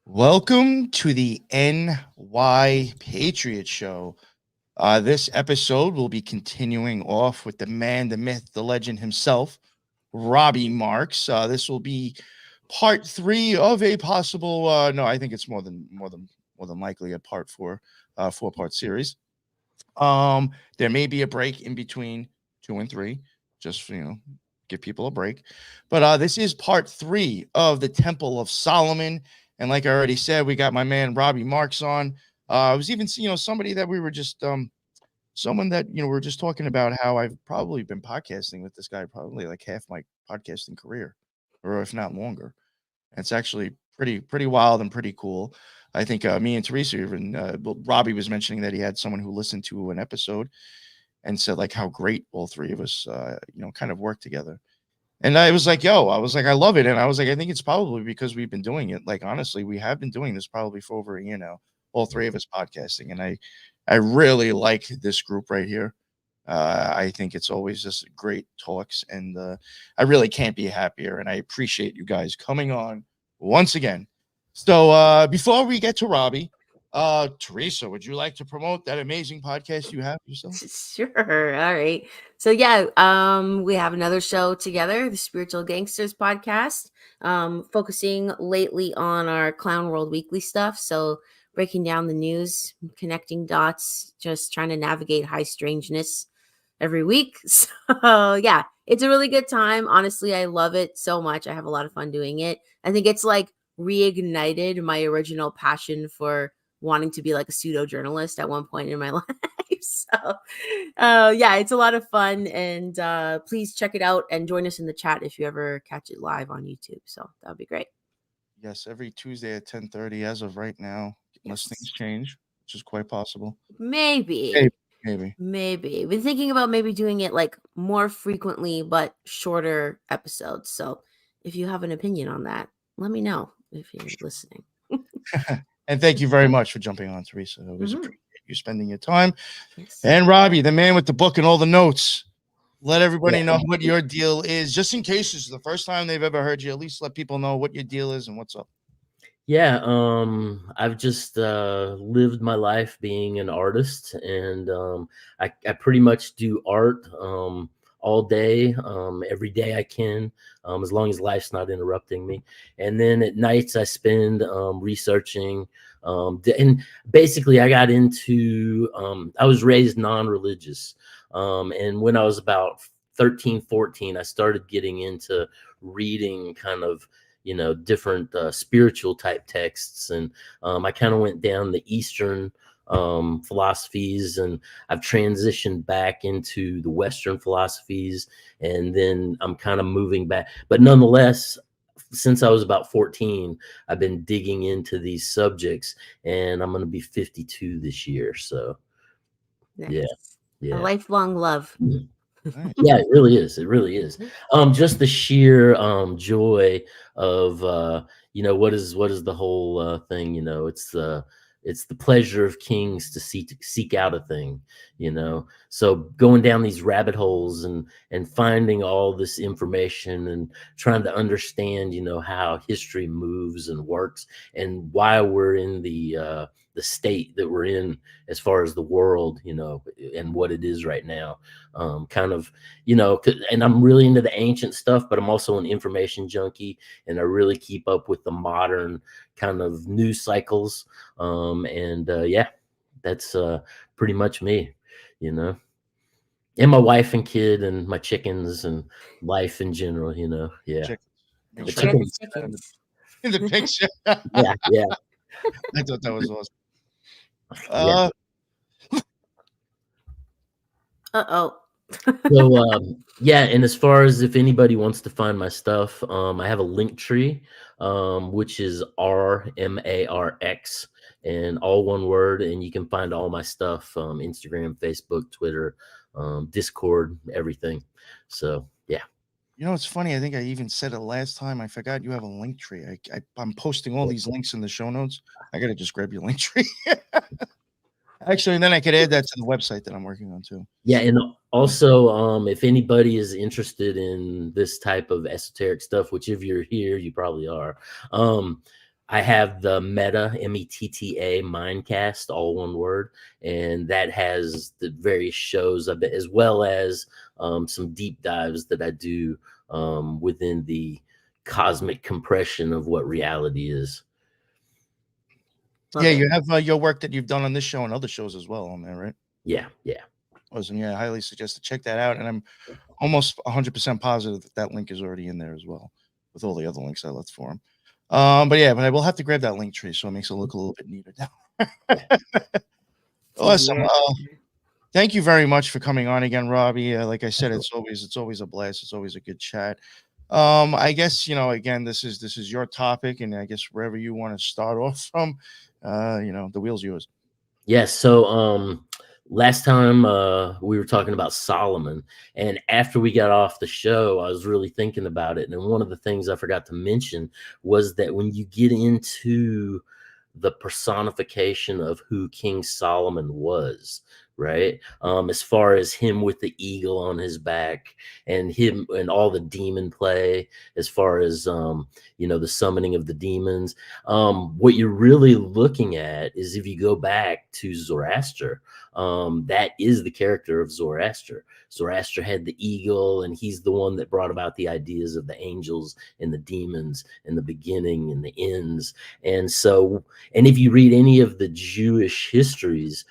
Welcome to the NY Patriot Show. This episode will be continuing off with the man, the myth, the legend himself, Robby Marx. This will be part 3 of a possible. No, I think it's more than likely a part 4, 4-part series. There may be a break in between 2 and 3, just give people a break. But this is part 3 of the Temple of Solomon. And like I already said, we got my man Robby Marx on. I was even somebody that we were just someone that we were just talking about how I've probably been podcasting with this guy probably like half my podcasting career, or if not longer. And it's actually pretty wild and pretty cool. I think me and Teresa even Robby was mentioning that he had someone who listened to an episode and said like how great all three of us kind of work together. And I was like, I love it. And I was like, I think it's probably because we've been doing it. Like, honestly, we have been doing this probably for over a year now, all three of us podcasting. And I really like this group right here. I think it's always just great talks. And I really can't be happier. And I appreciate you guys coming on once again. So before we get to Robby, Teresa, would you like to promote that amazing podcast you have yourself? Sure. All right. So we have another show together, the Spiritual Gangsters podcast, focusing lately on our Clown World Weekly stuff. So breaking down the news, connecting dots, just trying to navigate high strangeness every week. So it's a really good time. Honestly, I love it so much. I have a lot of fun doing it. I think it's like reignited my original passion for wanting to be like a pseudo journalist at one point in my life. So it's a lot of fun, and please check it out and join us in the chat if you ever catch it live on YouTube. So that would be great. Yes, every Tuesday at 10:30 as of right now, unless things change, which is quite possible. Maybe. Maybe. Been thinking about maybe doing it like more frequently, but shorter episodes. So if you have an opinion on that, let me know if you're listening. And thank you very much for jumping on, Teresa. I always appreciate you spending your time. Yes. And Robby, the man with the book and all the notes. Let everybody know what your deal is, just in case this is the first time they've ever heard you. At least let people know what your deal is and what's up. Yeah, I've just lived my life being an artist, and I pretty much do art all day, every day I can, as long as life's not interrupting me. And then at nights I spend researching. And basically I got into, I was raised non-religious. And when I was about 13, 14, I started getting into reading kind of, different spiritual type texts. And I kind of went down the Eastern philosophies, and I've transitioned back into the Western philosophies. And then I'm kind of moving back. But nonetheless, since I was about 14, I've been digging into these subjects, and I'm going to be 52 this year. So, nice. A lifelong love. Mm-hmm. Yeah, it really is. It really is. Just the sheer joy of what is the whole thing. It's the pleasure of kings to seek out a thing. So going down these rabbit holes and finding all this information and trying to understand how history moves and works, and why we're in the state that we're in as far as the world, and what it is right now. Kind of, and I'm really into the ancient stuff, but I'm also an information junkie, and I really keep up with the modern kind of news cycles. That's pretty much me, and my wife and kid and my chickens and life in general, yeah. The chickens. In the picture. yeah. I thought that was awesome. So and as far as if anybody wants to find my stuff, I have a link tree, which is RMarx, and all one word, and you can find all my stuff, Instagram, Facebook, Twitter, Discord, everything. So yeah. It's funny. I think I even said it last time. I forgot you have a link tree. I'm posting all these links in the show notes. I got to just grab your link tree. Actually, and then I could add that to the website that I'm working on too. Yeah, and also, if anybody is interested in this type of esoteric stuff, which if you're here, you probably are. I have the Metta, METTA Mindcast, all one word, and that has the various shows of it, as well as some deep dives that I do within the cosmic compression of what reality is. Yeah, you have your work that you've done on this show and other shows as well on there, right? Yeah. Awesome. Yeah, I highly suggest to check that out. And I'm almost 100% positive that link is already in there as well, with all the other links I left for him. But I will have to grab that link tree so it makes it look a little bit neater now. Awesome. Thank you very much for coming on again, Robbie. Like I said, it's always a blast. It's always a good chat. I guess again, this is your topic, and I guess wherever you want to start off from, the wheel's yours. Yes. So last time we were talking about Solomon, and after we got off the show, I was really thinking about it. And one of the things I forgot to mention was that when you get into the personification of who King Solomon was, right? As far as him with the eagle on his back and him and all the demon play, as far as the summoning of the demons, what you're really looking at is, if you go back to Zoroaster, that is the character of Zoroaster. Zoroaster had the eagle, and he's the one that brought about the ideas of the angels and the demons and the beginning and the ends. And so, and if you read any of the Jewish histories,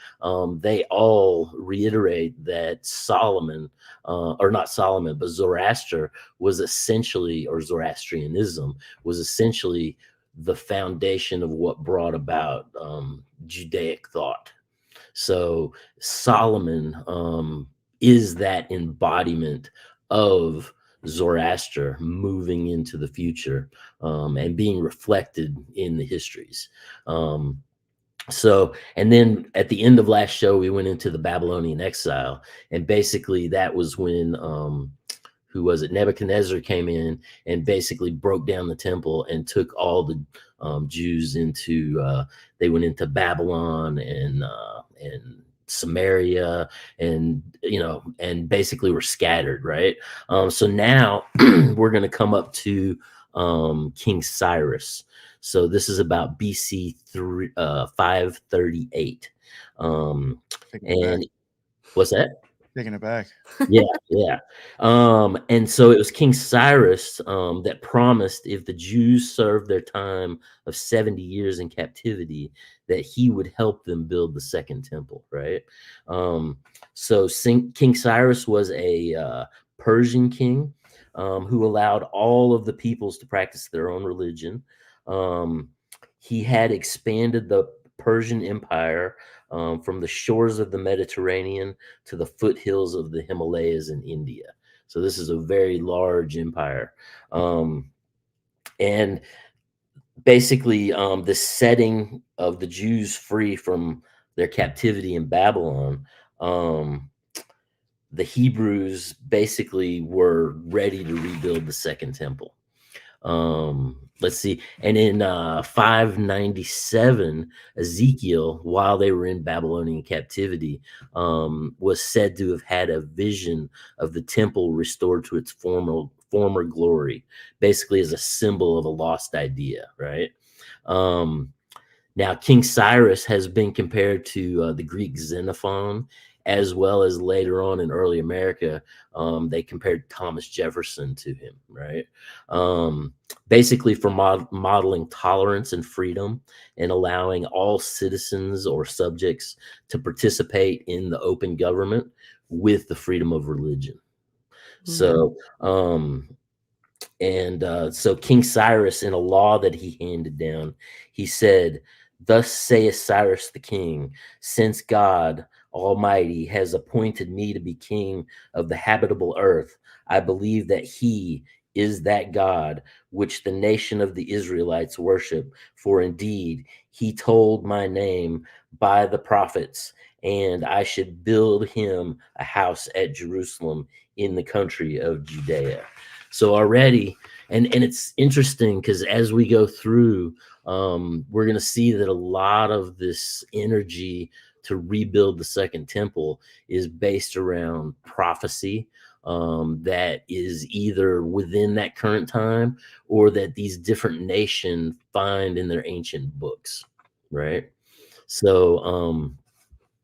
they all reiterate that Solomon, or not Solomon, but Zoroaster was essentially, or Zoroastrianism was essentially the foundation of what brought about Judaic thought. So Solomon is that embodiment of Zoroaster moving into the future and being reflected in the histories. So, and then at the end of last show, we went into the Babylonian exile, and basically that was when who was it? Nebuchadnezzar came in and basically broke down the temple and took all the Jews into. They went into Babylon and Samaria, and and basically were scattered, right? So now we're going to come up to King Cyrus. So this is about BC 538. And what's that? Taking it back. Yeah. And so it was King Cyrus that promised, if the Jews served their time of 70 years in captivity, that he would help them build the second temple, right? So King Cyrus was a Persian king who allowed all of the peoples to practice their own religion. He had expanded the Persian Empire from the shores of the Mediterranean to the foothills of the Himalayas in India. So this is a very large empire. And basically the setting of the Jews free from their captivity in Babylon, the Hebrews basically were ready to rebuild the second temple. Let's see. And in 597, Ezekiel, while they were in Babylonian captivity, was said to have had a vision of the temple restored to its former glory, basically as a symbol of a lost idea, right? Now, King Cyrus has been compared to the Greek Xenophon, as well as later on in early America, they compared Thomas Jefferson to him, right? Basically for modeling tolerance and freedom and allowing all citizens or subjects to participate in the open government with the freedom of religion. So, so King Cyrus, in a law that he handed down, he said, "Thus saith Cyrus the king, since God Almighty has appointed me to be king of the habitable earth, I believe that he is that God which the nation of the Israelites worship. For indeed, he told my name by the prophets, and I should build him a house at Jerusalem in the country of Judea." So already, and it's interesting because as we go through, we're going to see that a lot of this energy to rebuild the second temple is based around prophecy, that is either within that current time or that these different nations find in their ancient books, right? So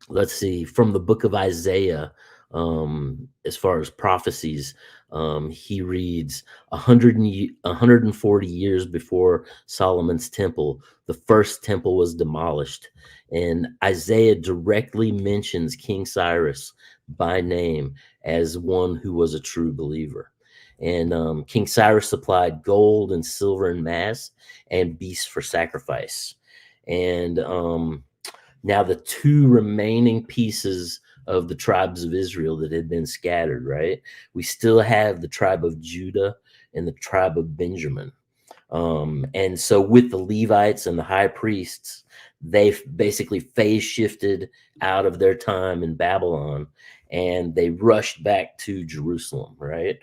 let's see, from the book of Isaiah, as far as prophecies, he reads 140 years before Solomon's temple, the first temple was demolished. And Isaiah directly mentions King Cyrus by name as one who was a true believer. And King Cyrus supplied gold and silver in mass and beasts for sacrifice. And now the two remaining pieces of the tribes of Israel that had been scattered, right? We still have the tribe of Judah and the tribe of Benjamin. And so with the Levites and the high priests, they basically phase shifted out of their time in Babylon and they rushed back to Jerusalem, right?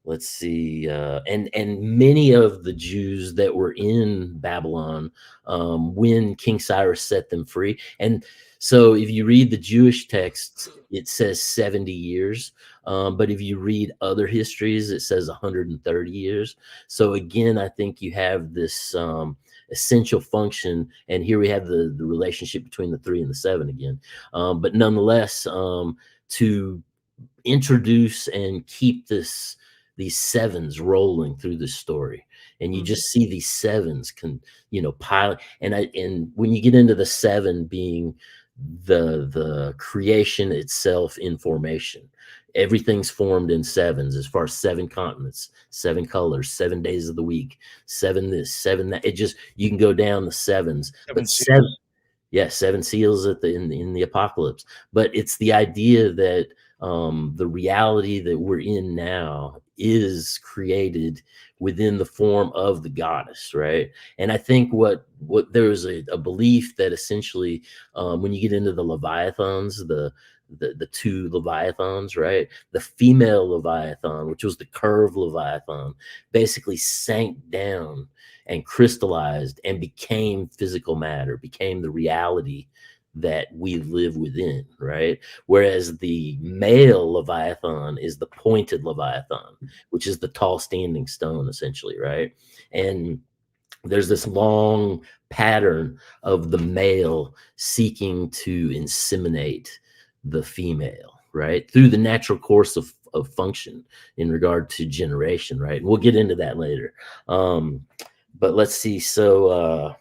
Let's see, and many of the Jews that were in Babylon when King Cyrus set them free. And so if you read the Jewish texts, it says 70 years. But if you read other histories, it says 130 years. So again, I think you have this essential function. And here we have the relationship between the 3 and the 7 again. But nonetheless, to introduce and keep these sevens rolling through the story, and you just see these sevens pile. And when you get into the 7 being the creation itself in formation, everything's formed in sevens, as far as 7 continents, 7 colors, 7 days of the week, 7 this, 7 that. It just, you can go down the sevens, but 7. Yeah, 7 seals in the apocalypse. But it's the idea that the reality that we're in now is created within the form of the goddess, right? And I think what there is a belief that essentially when you get into the Leviathans, the 2 Leviathans, right? The female Leviathan, which was the curved Leviathan, basically sank down and crystallized and became physical matter, became the reality that we live within, right? Whereas the male Leviathan is the pointed Leviathan, which is the tall standing stone, essentially, right? And there's this long pattern of the male seeking to inseminate the female, right? Through the natural course of function in regard to generation, right? And we'll get into that later. But let's see. So,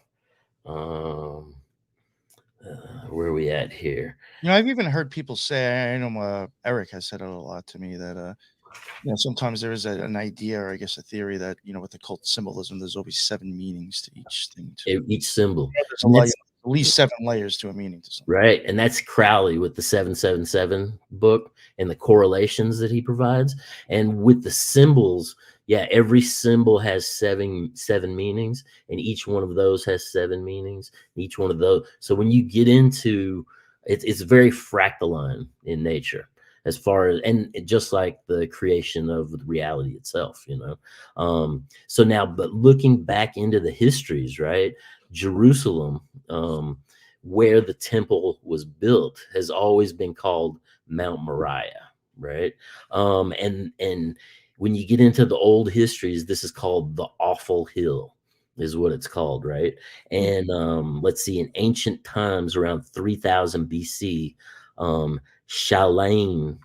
where are we at here? I've even heard people say, I know Eric has said it a lot to me, that sometimes there is an idea, or I guess a theory, that with occult symbolism, there's always 7 meanings to each thing too. Each symbol. There's at least 7 layers to a meaning to something. Right. And that's Crowley with the 777 book and the correlations that he provides. And with the symbols, yeah, every symbol has seven meanings, and each one of those has 7 meanings. Each one of those. So when you get into it's very fractaline in nature, as far as, and just like the creation of the reality itself, So now, but looking back into the histories, right? Jerusalem, where the temple was built, has always been called Mount Moriah, right? And when you get into the old histories, this is called the Awful Hill, is what it's called, right? And let's see, in ancient times, around 3000 BC, Shalain,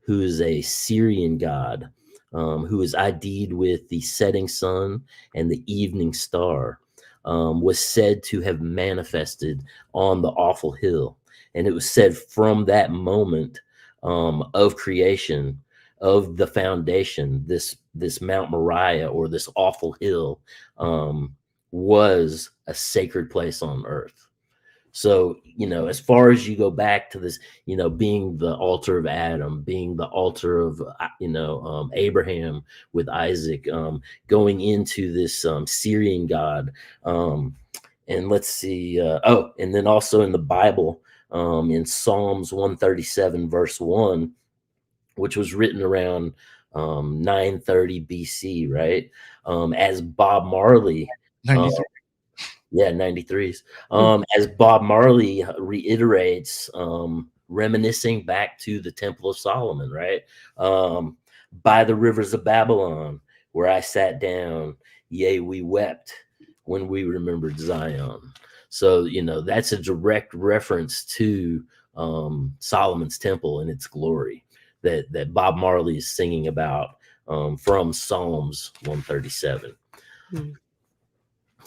who is a Syrian god, who is ID'd with the setting sun and the evening star, was said to have manifested on the Awful Hill. And it was said from that moment of creation, of the foundation, this Mount Moriah, or this Awful Hill, was a sacred place on earth. So, as far as you go back to this, being the altar of Adam, being the altar of, Abraham with Isaac, going into this Syrian god. And let's see. And then also in the Bible, in Psalms 137, verse 1, which was written around 930 BC, right? As Bob Marley. 93. Yeah, 93s. As Bob Marley reiterates reminiscing back to the Temple of Solomon, right? By the rivers of Babylon, where I sat down, yea, we wept when we remembered Zion. So, that's a direct reference to Solomon's temple and its glory that Bob Marley is singing about from Psalms 137.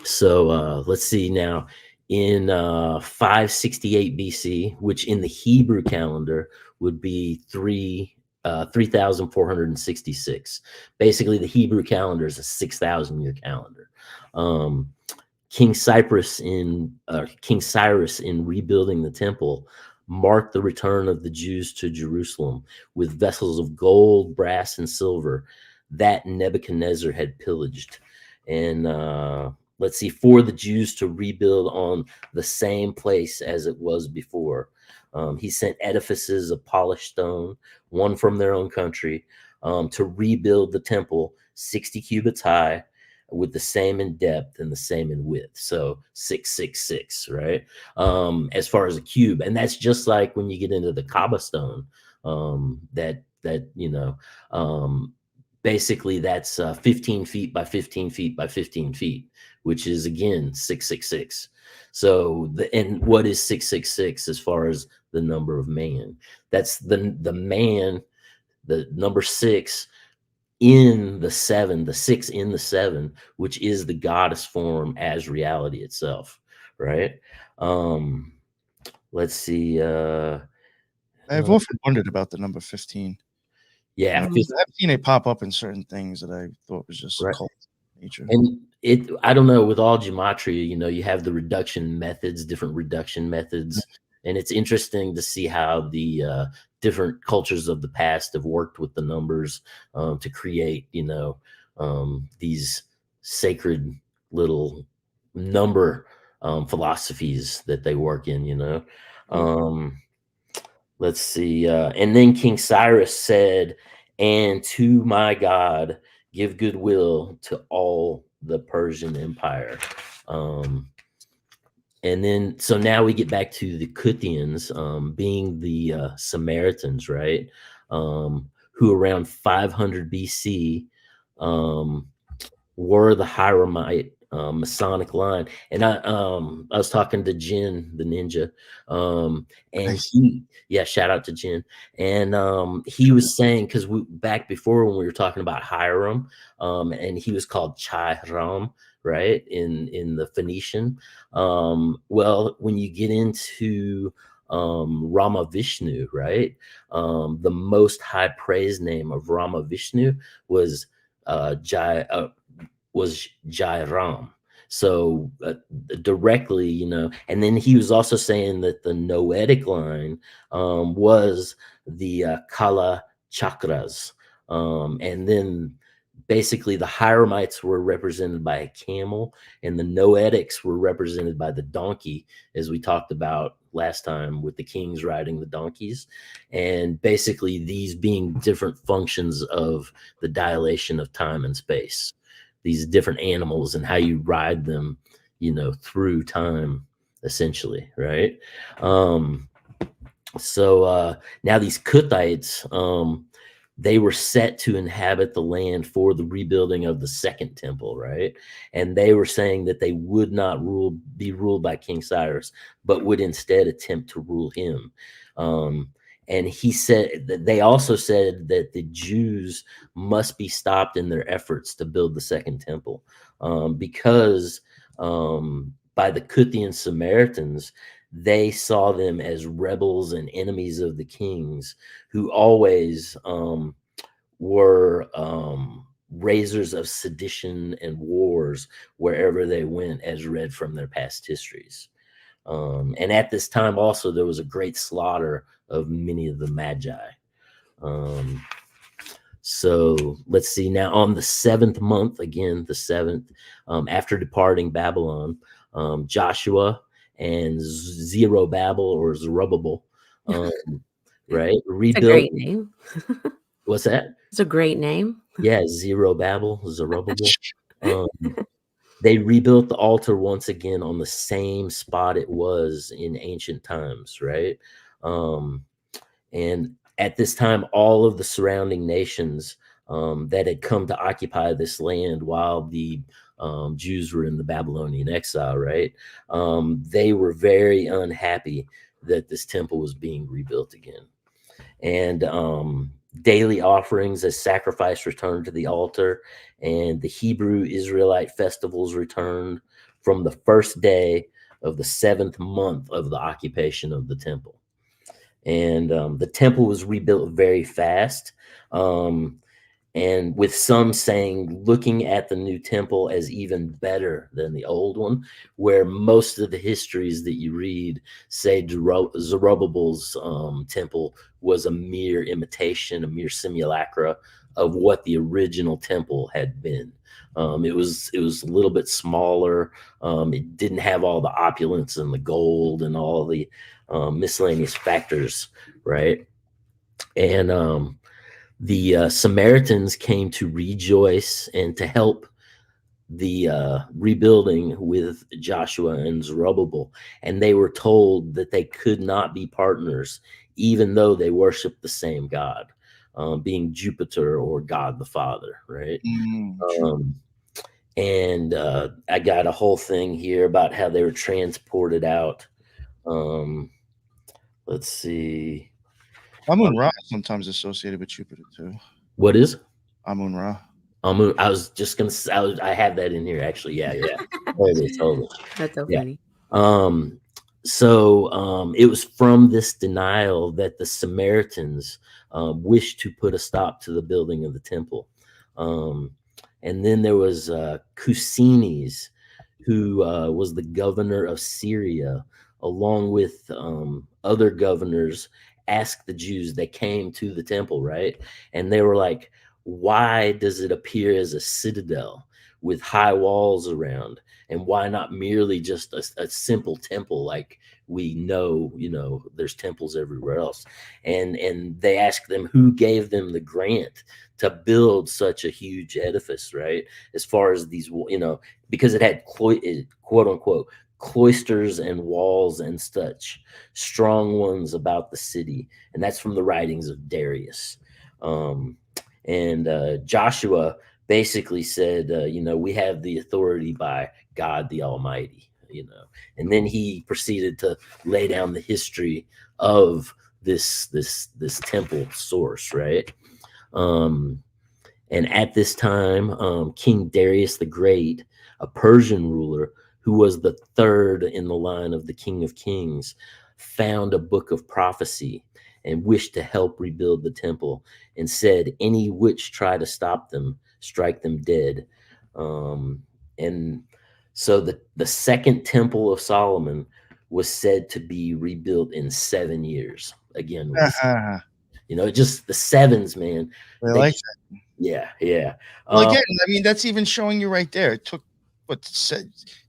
So let's see now. In 568 BC, which in the Hebrew calendar would be 3,466. Basically, the Hebrew calendar is a 6,000-year calendar. King Cyrus in rebuilding the temple marked the return of the Jews to Jerusalem with vessels of gold, brass, and silver that Nebuchadnezzar had pillaged. And let's see, for the Jews to rebuild on the same place as it was before. He sent edifices of polished stone, one from their own country, to rebuild the temple 60 cubits high, with the same in depth and the same in width. So 666, right? As far as a cube. And that's just like when you get into the Kaaba stone, basically that's 15 feet by 15 feet by 15 feet, which is again 666. So and what is 666 as far as the number of man? That's the man, the number 6 in the 7, the 6 in the 7, which is the goddess form as reality itself, right? Let's see. I've often wondered about the number 15. Yeah, I've seen it pop up in certain things that I thought was just cult nature. And I don't know, with all gematria, you have the reduction methods, different reduction methods. And it's interesting to see how the different cultures of the past have worked with the numbers to create, these sacred little number philosophies that they work in, Let's see. And then King Cyrus said, "And to my God, give goodwill to all the Persian Empire." And then, so now we get back to the Kuthians, being the Samaritans, right? Who around 500 BC were the Hiramite Masonic line. And I was talking to Jin, the ninja, and shout out to Jin. And he was saying, because back before when we were talking about Hiram, and he was called Chai-Ram, right, in the Phoenician. Well, when you get into Rama Vishnu, right, the most high praise name of Rama Vishnu was Jai-Ram. So directly, and then he was also saying that the Noetic line was the Kala Chakras. And then basically the Hiramites were represented by a camel, and the Noetics were represented by the donkey, as we talked about last time with the kings riding the donkeys. And basically these being different functions of the dilation of time and space, these different animals and how you ride them, through time, essentially, right? So now these Kuthites, they were set to inhabit the land for the rebuilding of the second temple, right? And they were saying that they would not be ruled by King Cyrus, but would instead attempt to rule him. And he said that they also said that the Jews must be stopped in their efforts to build the second temple, because by the Kuthian Samaritans, they saw them as rebels and enemies of the kings, who always were raisers of sedition and wars wherever they went, as read from their past histories. And at this time also, there was a great slaughter of many of the Magi. So let's see, now on the 7th month, again, the 7th, after departing Babylon, Joshua and Zerubbabel, or Zerubbabel, right? It's a great name. What's that? It's a great name. Yeah, Zerubbabel. They rebuilt the altar once again on the same spot it was in ancient times, right? And at this time, all of the surrounding nations that had come to occupy this land while the Jews were in the Babylonian exile, right? They were very unhappy that this temple was being rebuilt again. And daily offerings as sacrifice returned to the altar, and the Hebrew Israelite festivals returned from the first day of the 7th month of the occupation of the temple. And the temple was rebuilt very fast. And with some saying, looking at the new temple as even better than the old one, where most of the histories that you read say Zerubbabel's temple was a mere imitation, a mere simulacra of what the original temple had been. It was a little bit smaller. It didn't have all the opulence and the gold and all the miscellaneous factors, right? And the Samaritans came to rejoice and to help the rebuilding with Joshua and Zerubbabel. And they were told that they could not be partners, even though they worshiped the same God, being Jupiter or God the Father, right? And I got a whole thing here about how they were transported out. Let's see. Amun-Ra is sometimes associated with Jupiter too. What is Amun-Ra? I was just gonna say, I have that in here actually. Yeah. There it is. Totally. That's so Yeah. funny. So it was from this denial that the Samaritans wished to put a stop to the building of the temple. And then there was Cusinis, who was the governor of Syria, along with other governors, asked the Jews that came to the temple, right? And they were like, why does it appear as a citadel with high walls around? And why not merely just a simple temple like we know, there's temples everywhere else? And they asked them who gave them the grant to build such a huge edifice, right? As far as these, because it had quote unquote cloisters and walls and such strong ones about the city. And that's from the writings of Darius. And Joshua basically said, we have the authority by God the Almighty, and then he proceeded to lay down the history of this temple source, right? And at this time, King Darius the Great, a Persian ruler who was the third in the line of the King of Kings, found a book of prophecy and wished to help rebuild the temple, and said, any which try to stop them, strike them dead. And so the second temple of Solomon was said to be rebuilt in 7 years. Again, just the sevens, man. I like that. Yeah. Well, again, I mean, that's even showing you right there. It took,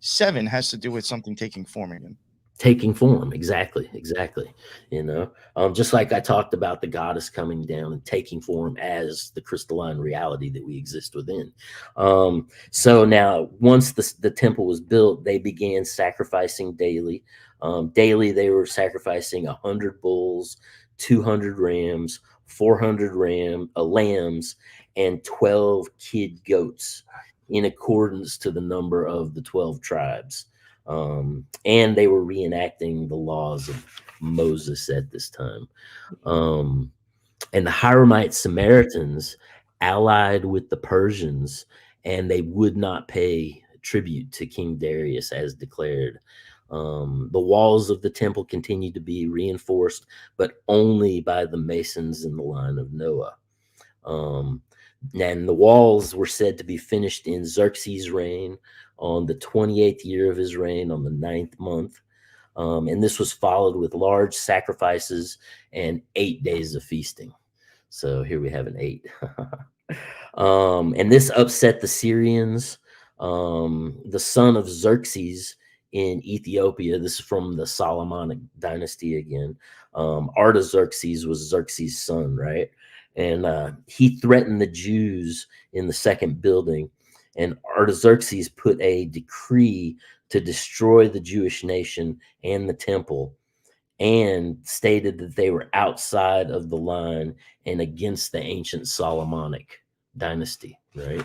7 has to do with something taking form again. Taking form, exactly. Just like I talked about the goddess coming down and taking form as the crystalline reality that we exist within. So now, once the temple was built, they began sacrificing daily. Daily, they were sacrificing 100 bulls, 200 rams, 400 lambs, and 12 kid goats, in accordance to the number of the 12 tribes. And they were reenacting the laws of Moses at this time. And the Hiramite Samaritans allied with the Persians, and they would not pay tribute to King Darius as declared. The walls of the temple continued to be reinforced, but only by the masons in the line of Noah. And the walls were said to be finished in Xerxes' reign on the 28th year of his reign, on the 9th month. And this was followed with large sacrifices and 8 days of feasting. So here we have an 8. And this upset the Syrians. The son of Xerxes in Ethiopia, this is from the Solomonic dynasty again. Artaxerxes was Xerxes' son, right? And he threatened the Jews in the second building. And Artaxerxes put a decree to destroy the Jewish nation and the temple. and stated that they were outside of the line and against the ancient Solomonic dynasty, right?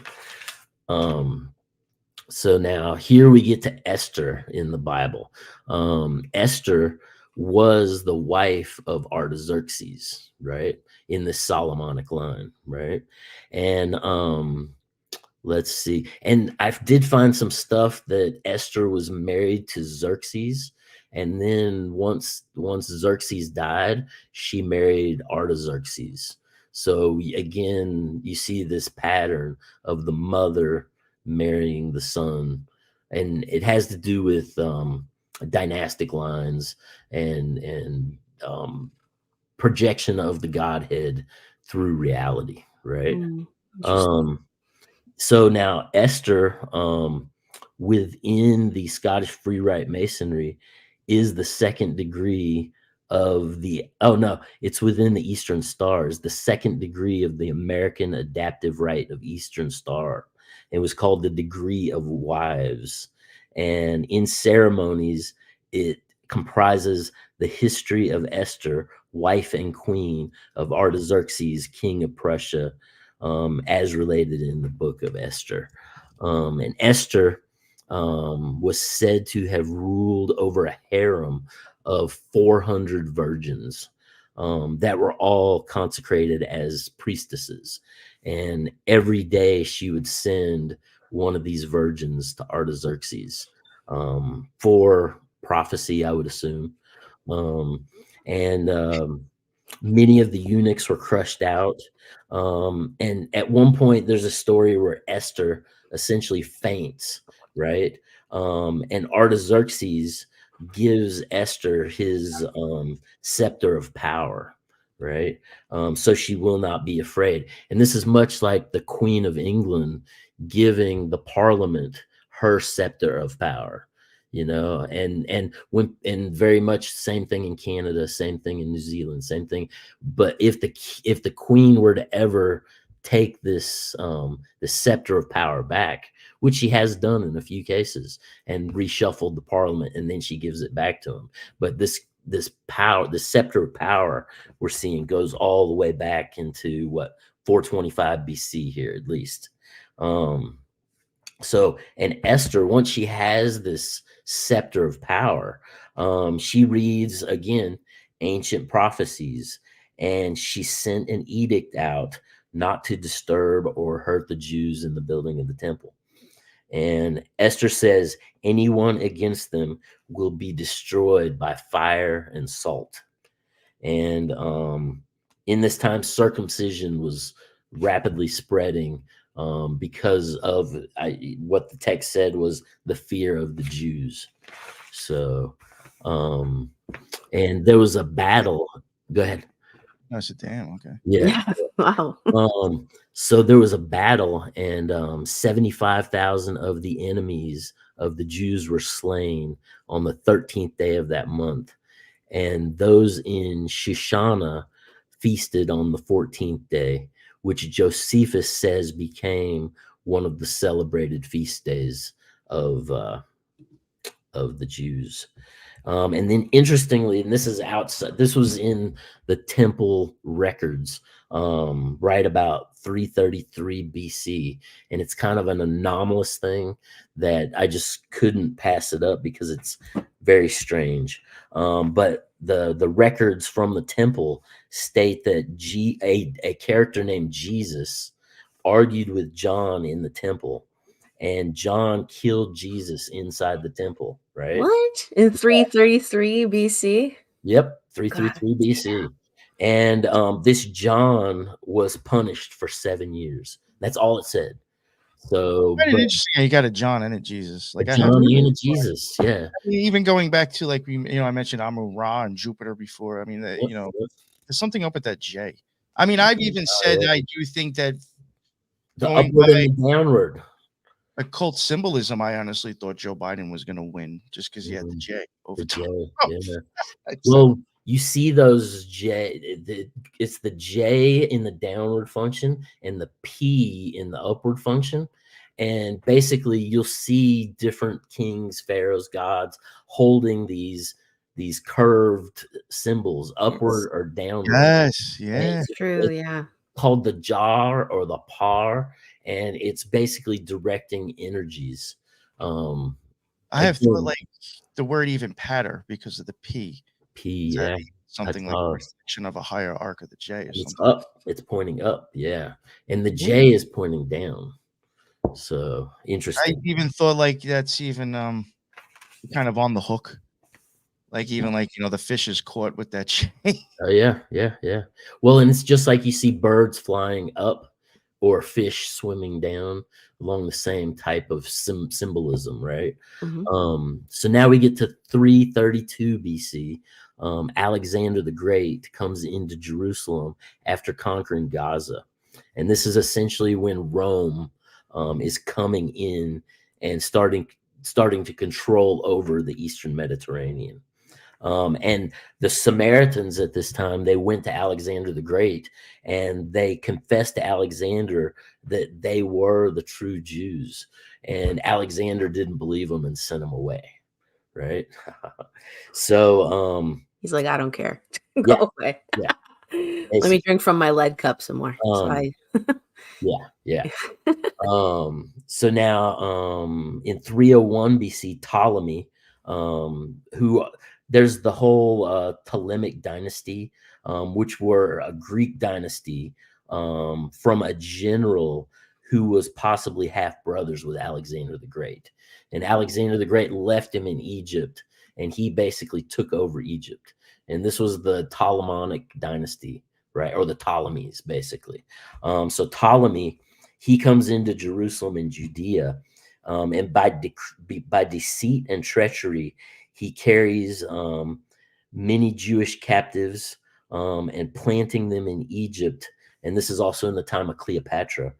So now here we get to Esther in the Bible. Esther was the wife of Artaxerxes, right? In the Solomonic line, right? And let's see. And I did find some stuff that Esther was married to Xerxes. And then once Xerxes died, she married Artaxerxes. So again, you see this pattern of the mother marrying the son, and it has to do with dynastic lines and projection of the Godhead through reality, right? So now Esther, within the Scottish Free Rite Masonry, is the second degree of the, oh no, it's within the Eastern Stars, the second degree of the American Adaptive Rite of Eastern Star. It was called the degree of wives. And in ceremonies, it comprises the history of Esther, wife and queen of Artaxerxes, king of Prussia, as related in the book of Esther. And Esther was said to have ruled over a harem of 400 virgins that were all consecrated as priestesses. And every day she would send one of these virgins to Artaxerxes for prophecy, I would assume. Many of the eunuchs were crushed out. And at one point, there's a story where Esther essentially faints, right? And Artaxerxes gives Esther his scepter of power, right? So she will not be afraid. And this is much like the Queen of England giving the Parliament her scepter of power, you know, and very much same thing in Canada, same thing in New Zealand, same thing. But if the Queen were to ever take this the scepter of power back, which she has done in a few cases, and reshuffled the Parliament, and then she gives it back to him. But this power, the scepter of power we're seeing, goes all the way back into 425 BC here, at least. So, and Esther, once she has this scepter of power, she reads again ancient prophecies, and she sent an edict out not to disturb or hurt the Jews in the building of the temple. And Esther says anyone against them will be destroyed by fire and salt. And in this time, circumcision was rapidly spreading because of what the text said was the fear of the Jews. So, and there was a battle. Go ahead. I said, damn, okay. Yeah. Wow. So there was a battle, and 75,000 of the enemies of the Jews were slain on the 13th day of that month. And those in Shoshana feasted on the 14th day, which Josephus says became one of the celebrated feast days of the Jews. And then interestingly, and this is outside, this was in the temple records, right about 333 BC. And it's kind of an anomalous thing that I just couldn't pass it up because it's very strange. But the records from the temple state that a character named Jesus argued with John in the temple, and John killed Jesus inside the temple, right? What? In 333 BC? Yep, 333 BC. And this John was punished for 7 years. That's all it said. So interesting. You got a John and a Jesus. Like John and a Jesus, yeah. I mean, even going back to I mentioned Amun Ra and Jupiter before. I mean, there's something up with that J. I mean, I've even said I do think that the upward and the downward. Occult symbolism, I honestly thought Joe Biden was going to win just because he had the J over top. Yeah. Well, you see those J, it's the J in the downward function and the P in the upward function. And basically you'll see different kings, pharaohs, gods holding these these curved symbols, upward or downward. Yes, yeah. It's true. Yeah. Called the jar or the par, and it's basically directing energies. I have thought Again, like the word even patter because of the P. P, Is that yeah, something like a reflection of a higher arc of the J or it's something? up. It's pointing up, yeah, and the Mhm. J is pointing down. So I interesting. even thought like that's even kind of on the hook. Like even like the fish is caught with that chain. Oh yeah, yeah, yeah. Well, and it's just like you see birds flying up or fish swimming down along the same type of symbolism, right? Mhm. So now we get to 332 BC. Alexander the Great comes into Jerusalem after conquering Gaza, and this is essentially when Rome is coming in and starting to control over the Eastern Mediterranean. And the Samaritans at this time, they went to Alexander the Great and they confessed to Alexander that they were the true Jews. And Alexander didn't believe them and sent them away. Right. So, He's like, I don't care. yeah, Go away. yeah. Let me drink from my lead cup some more. Yeah. So now, in 301 BC, Ptolemy, who there's the whole Ptolemaic dynasty, which were a Greek dynasty from a general who was possibly half brothers with Alexander the Great. And Alexander the Great left him in Egypt, and he basically took over Egypt. And this was the Ptolemaic dynasty, right? Or the Ptolemies, basically. So Ptolemy, he comes into Jerusalem and Judea, and by deceit and treachery, he carries many Jewish captives and planting them in Egypt. And this is also in the time of Cleopatra,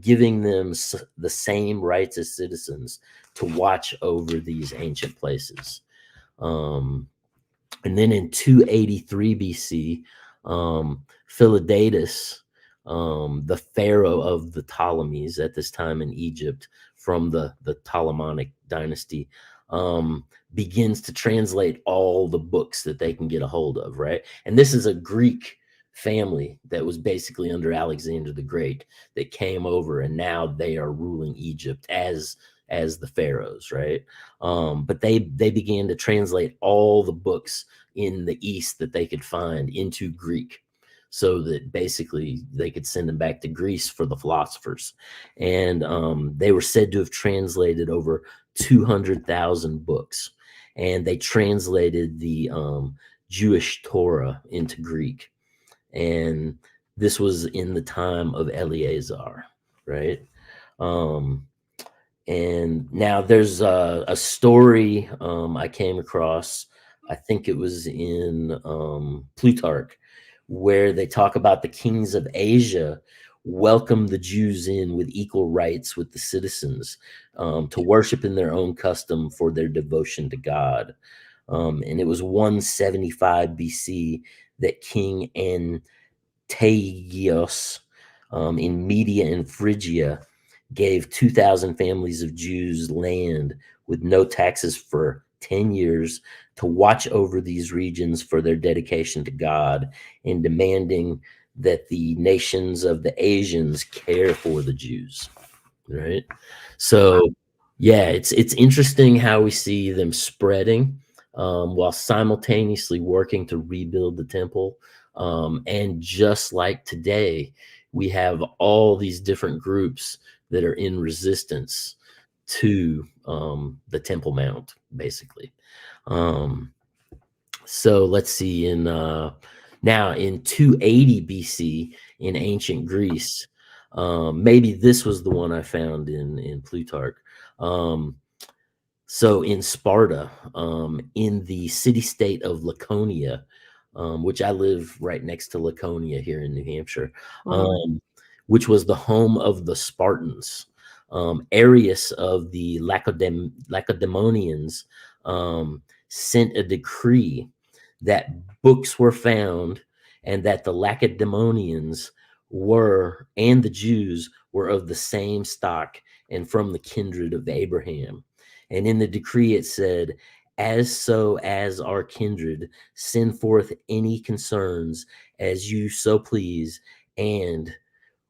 giving them the same rights as citizens to watch over these ancient places. And then in 283 BC, Philodatus, the pharaoh of the Ptolemies at this time in Egypt from the Ptolemaic dynasty, begins to translate all the books that they can get a hold of, right? And this is a Greek family that was basically under Alexander the Great that came over, and now they are ruling Egypt as the pharaohs, right? But they began to translate all the books in the East that they could find into Greek, so that basically they could send them back to Greece for the philosophers. And they were said to have translated over 200,000 books, and they translated the Jewish Torah into Greek. And this was in the time of Eleazar, right? And now there's a story I came across. I think it was in Plutarch, where they talk about the kings of Asia welcome the Jews in with equal rights with the citizens, to worship in their own custom for their devotion to God. And it was 175 BC that King Antiochus in Media and Phrygia gave 2,000 families of Jews land with no taxes for 10 years to watch over these regions for their dedication to God, and demanding that the nations of the Asians care for the Jews, right? So, yeah, it's interesting how we see them spreading while simultaneously working to rebuild the temple. And just like today, we have all these different groups that are in resistance to the Temple Mount, basically. So let's see. Now in 280 BC in ancient Greece, maybe this was the one I found in Plutarch. So in Sparta, in the city-state of Laconia, which I live right next to Laconia here in New Hampshire, which was the home of the Spartans. Arius of the Lacedaemonians sent a decree that books were found, and that the Lacedaemonians were, and the Jews were, of the same stock and from the kindred of Abraham. And in the decree it said, as so as our kindred, send forth any concerns as you so please, and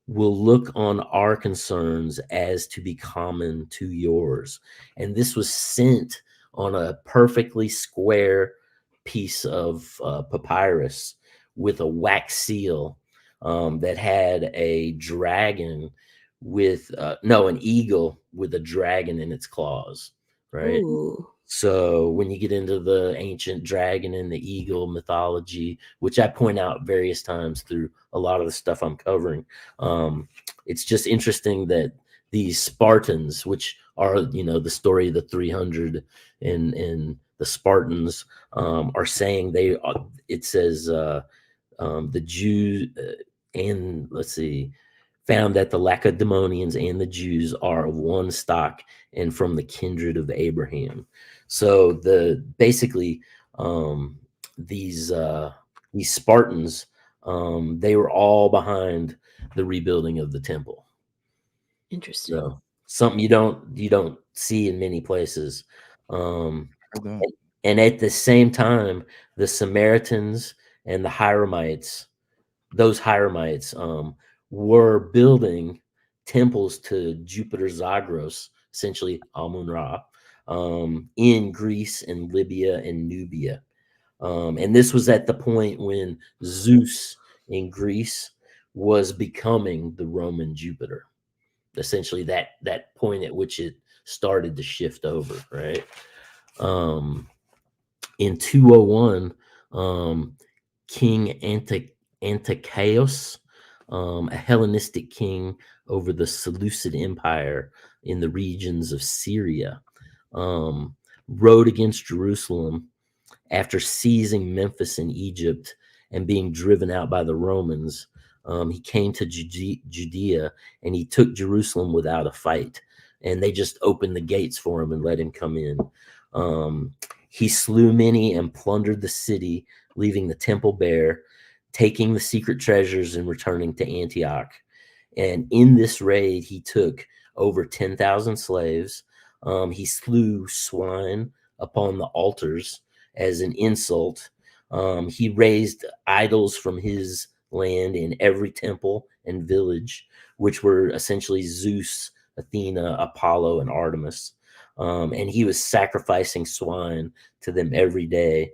will look on our concerns as to be common to yours. And this was sent on a perfectly square piece of papyrus with a wax seal that had a dragon with an eagle with a dragon in its claws, right? Ooh. So when you get into the ancient dragon and the eagle mythology, which I point out various times through a lot of the stuff I'm covering, it's just interesting that these Spartans, which are, the story of the 300 and the Spartans, are saying it says the Jews and let's see, found that the Lacedaemonians and the Jews are of one stock and from the kindred of Abraham. So basically these Spartans, they were all behind the rebuilding of the temple. Interesting. So something you don't see in many places. And at the same time, the Samaritans and the Hieramites, those Hieramites, were building temples to Jupiter Zagros, essentially Amun-Ra, in Greece and Libya and Nubia. And this was at the point when Zeus in Greece was becoming the Roman Jupiter. Essentially that point at which it started to shift over, right? In 201, King Antiochus, a Hellenistic king over the Seleucid Empire in the regions of Syria, rode against Jerusalem after seizing Memphis in Egypt and being driven out by the Romans. He came to Judea and he took Jerusalem without a fight. And they just opened the gates for him and let him come in. He slew many and plundered the city, leaving the temple bare, taking the secret treasures and returning to Antioch. And in this raid, he took over 10,000 slaves. He slew swine upon the altars as an insult. He raised idols from his land in every temple and village, which were essentially Zeus, Athena, Apollo, and Artemis. And he was sacrificing swine to them every day.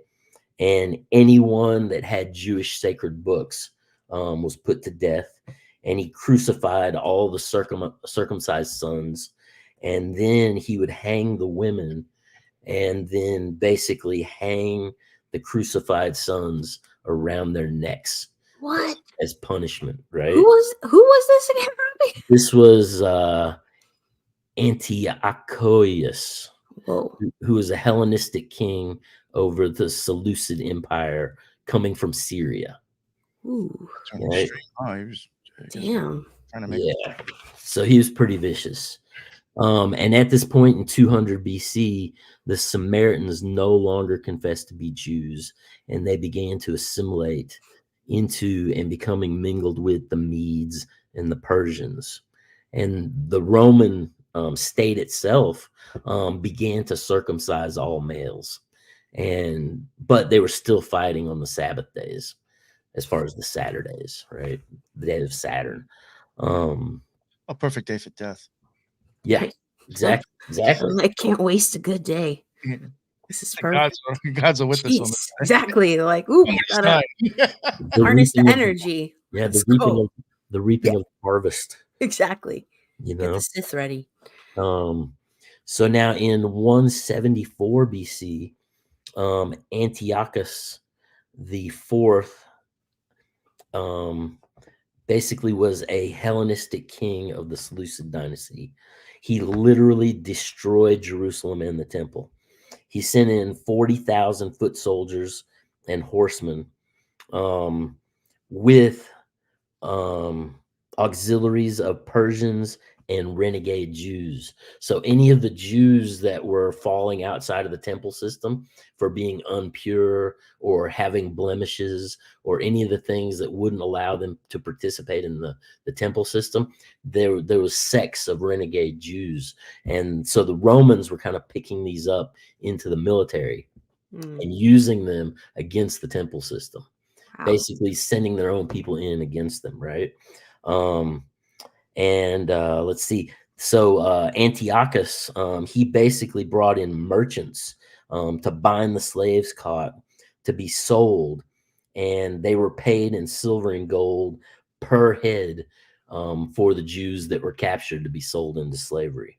And anyone that had Jewish sacred books was put to death. And he crucified all the circumcised sons. And then he would hang the women and then basically hang the crucified sons around their necks. What? As punishment, right? Who was this again, Robbie? This was Antiochus, who was a Hellenistic king over the Seleucid Empire coming from Syria. Ooh. Right? Damn. Yeah. So he was pretty vicious. And at this point in 200 BC, the Samaritans no longer confessed to be Jews, and they began to assimilate into and becoming mingled with the Medes and the Persians. And the Roman state itself began to circumcise all males. But they were still fighting on the Sabbath days, as far as the Saturdays, right? The day of Saturn. A perfect day for death. Yeah, exactly. I can't waste a good day. This is perfect. God's are with us on this. Exactly. Like, ooh, gotta harness the energy. The reaping of the harvest. Exactly. Get the Sith ready. So now in 174 BC, Antiochus the Fourth basically was a Hellenistic king of the Seleucid dynasty. He literally destroyed Jerusalem and the temple. He sent in 40,000 foot soldiers and horsemen with auxiliaries of Persians and renegade Jews. So any of the Jews that were falling outside of the temple system for being impure or having blemishes or any of the things that wouldn't allow them to participate in the temple system, there was sects of renegade Jews. And so the Romans were kind of picking these up into the military and using them against the temple system, basically sending their own people in against them, right? And let's see. So Antiochus, he basically brought in merchants to bind the slaves caught to be sold, and they were paid in silver and gold per head for the Jews that were captured to be sold into slavery.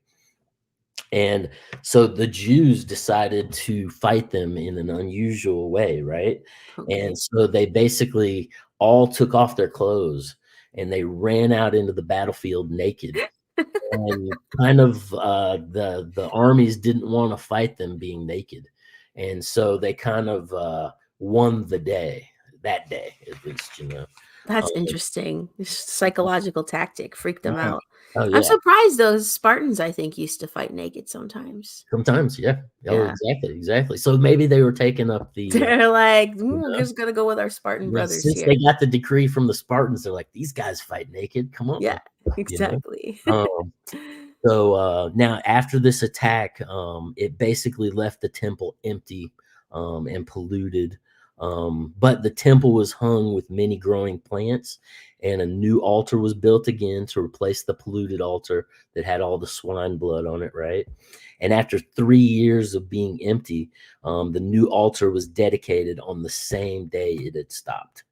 And so the Jews decided to fight them in an unusual way, right? Okay. And so they basically all took off their clothes and they ran out into the battlefield naked. And kind of the armies didn't want to fight them being naked. And so they kind of won the day, that day, at least, you know. That's interesting. Psychological tactic freaked them out. Oh, I'm yeah. surprised those Spartans, I think, used to fight naked sometimes. Sometimes, yeah. Oh, exactly. So maybe they were taking up the. They're like, we're just gonna go with our Spartan brothers since here. they got the decree from the Spartans, they're like, these guys fight naked. Come on. Yeah, exactly. So now after this attack, it basically left the temple empty and polluted. But the temple was hung with many growing plants, and a new altar was built again to replace the polluted altar that had all the swine blood on it, right? And after 3 years of being empty, the new altar was dedicated on the same day it had stopped.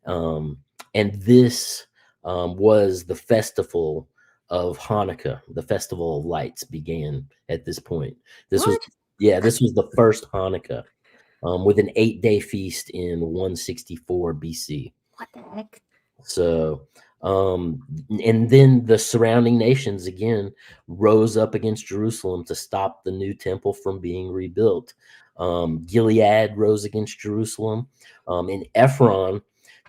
And this was the festival of Hanukkah. The festival of lights began at this point. This was the first Hanukkah. With an 8-day feast in 164 BC. What the heck? So, and then the surrounding nations again rose up against Jerusalem to stop the new temple from being rebuilt. Gilead rose against Jerusalem. In Ephron,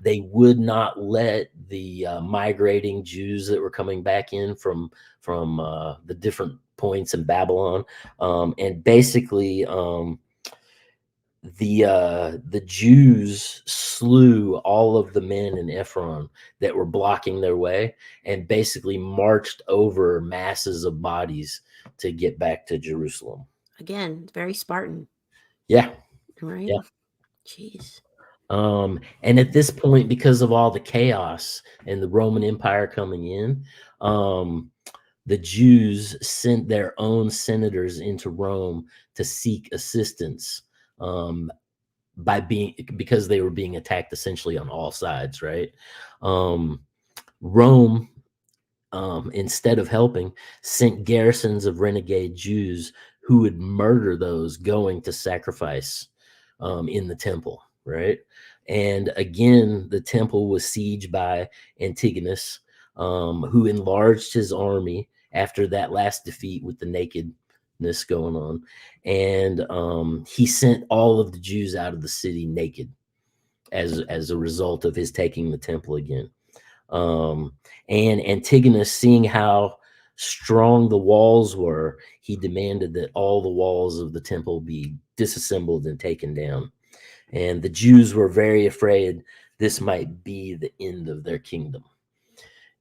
they would not let the migrating Jews that were coming back in from the different points in Babylon, and basically. The Jews slew all of the men in Ephron that were blocking their way and basically marched over masses of bodies to get back to Jerusalem. Again, very Spartan. Yeah. Right? Yeah. Jeez. And at this point, because of all the chaos and the Roman Empire coming in, the Jews sent their own senators into Rome to seek assistance. Because they were being attacked essentially on all sides, right? Rome, instead of helping, sent garrisons of renegade Jews who would murder those going to sacrifice in the temple, right? And again, the temple was sieged by Antiochus, who enlarged his army after that last defeat with the nakedness going on. And he sent all of the Jews out of the city naked as a result of his taking the temple again. And Antiochus, seeing how strong the walls were, he demanded that all the walls of the temple be disassembled and taken down. And the Jews were very afraid this might be the end of their kingdom.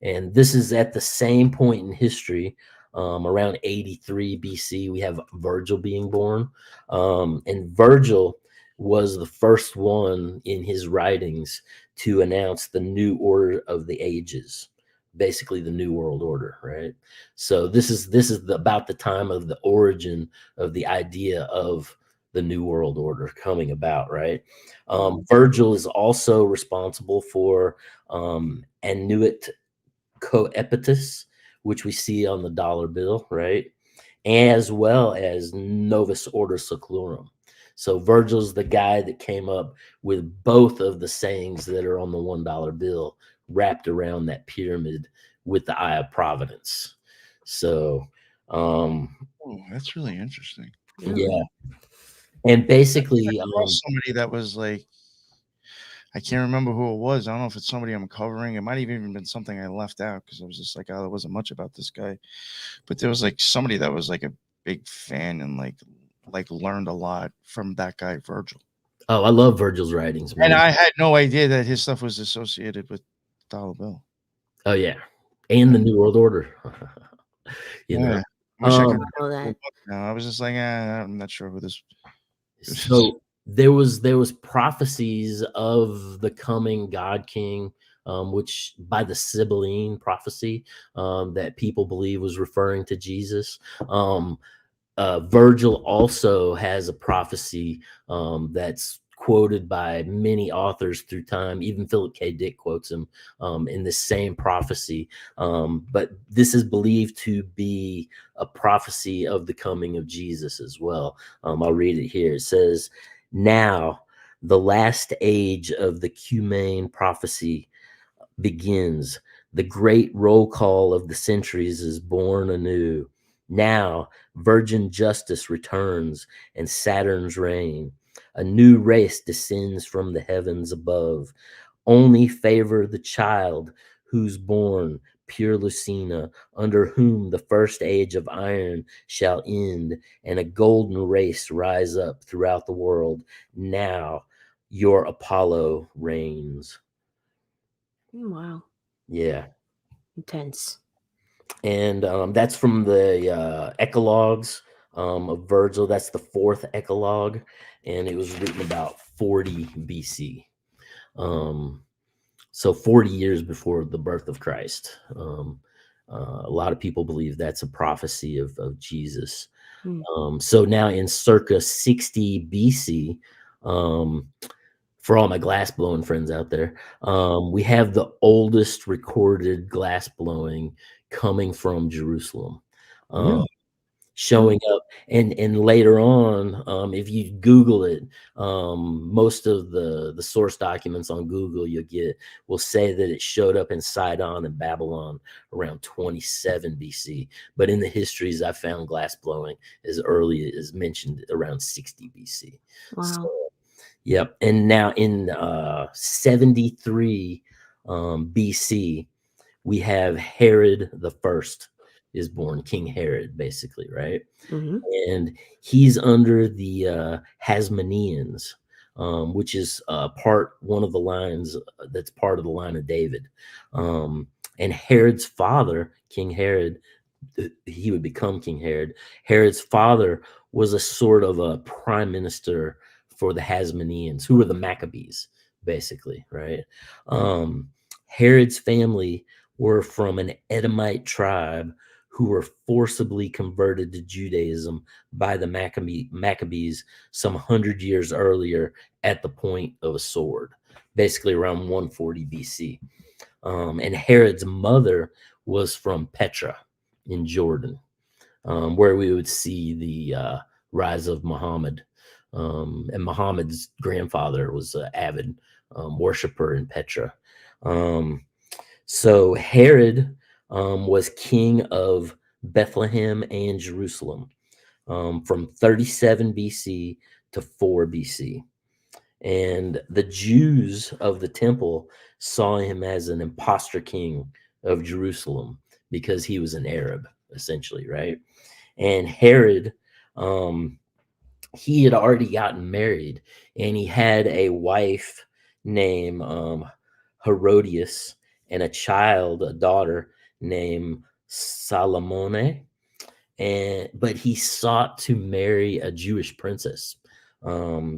And this is at the same point in history, around 83 BC, we have Virgil being born. And Virgil was the first one in his writings to announce the new order of the ages, basically the new world order, right? So this is about the time of the origin of the idea of the new world order coming about, right? Virgil is also responsible for Annuit Coepitus, which we see on the dollar bill, right? As well as Novus Ordo Seclorum. So Virgil's the guy that came up with both of the sayings that are on the $1 bill wrapped around that pyramid with the eye of providence. So that's really interesting. Yeah. And basically somebody that was like I can't remember who it was. I don't know if it's somebody I'm covering. It might have even been something I left out because I was just like, oh, there wasn't much about this guy. But there was like somebody that was like a big fan and like learned a lot from that guy Virgil. Oh, I love Virgil's writings, man. And I had no idea that his stuff was associated with dollar bill. Oh yeah, and the New World Order. you know. Wish I could know that. now. I was just like, I'm not sure who this. So there was prophecies of the coming God King, which by the Sibylline prophecy that people believe was referring to Jesus. Virgil also has a prophecy that's quoted by many authors through time. Even Philip K. Dick quotes him in the same prophecy. But this is believed to be a prophecy of the coming of Jesus as well. I'll read it here. It says, "Now the last age of the Cumane prophecy begins. The great roll call of the centuries is born anew. Now virgin justice returns and Saturn's reign. A new race descends from the heavens above. Only favor the child who's born, pure Lucina, under whom the first age of iron shall end, and a golden race rise up throughout the world. Now your Apollo reigns." Wow. Yeah. Intense. And that's from the Eclogues of Virgil. That's the 4th Eclogue, and it was written about 40 BC. So 40 years before the birth of Christ. A lot of people believe that's a prophecy of Jesus. So now in circa 60 BC, for all my glass blowing friends out there, we have the oldest recorded glass blowing coming from Jerusalem. Showing up, and later on, if you Google it, most of the source documents on Google will say that it showed up in Sidon and Babylon around 27 BC. But in the histories, I found glass blowing as early as mentioned around 60 BC. Wow. So, yep. And now in 73 BC, we have Herod the First is born, King Herod, basically, right? And he's under the Hasmoneans, which is one of the lines that's part of the line of David. And Herod's father, King Herod, he would become King Herod. Herod's father was a sort of a prime minister for the Hasmoneans, who were the Maccabees, basically, right? Herod's family were from an Edomite tribe who were forcibly converted to Judaism by the Maccabees some 100 years earlier at the point of a sword, basically around 140 BC. And Herod's mother was from Petra in Jordan, where we would see the rise of Muhammad. And Muhammad's grandfather was an avid worshiper in Petra. So Herod was king of Bethlehem and Jerusalem from 37 BC to 4 BC. And the Jews of the temple saw him as an imposter king of Jerusalem because he was an Arab, essentially, right? And Herod, he had already gotten married, and he had a wife named Herodias and a daughter named Salomone. But he sought to marry a Jewish princess,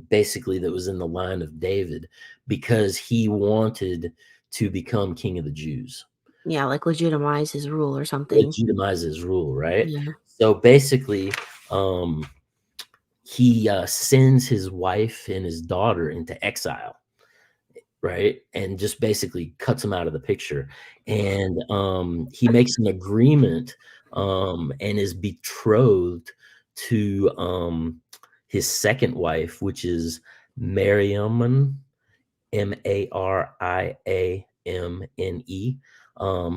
basically that was in the line of David, because he wanted to become king of the Jews. Yeah, like legitimize his rule or something. Legitimize his rule, right? Yeah. So basically, he sends his wife and his daughter into exile, right? And just basically cuts them out of the picture. And he makes an agreement and is betrothed to his second wife, which is Mariamne, Mariamne,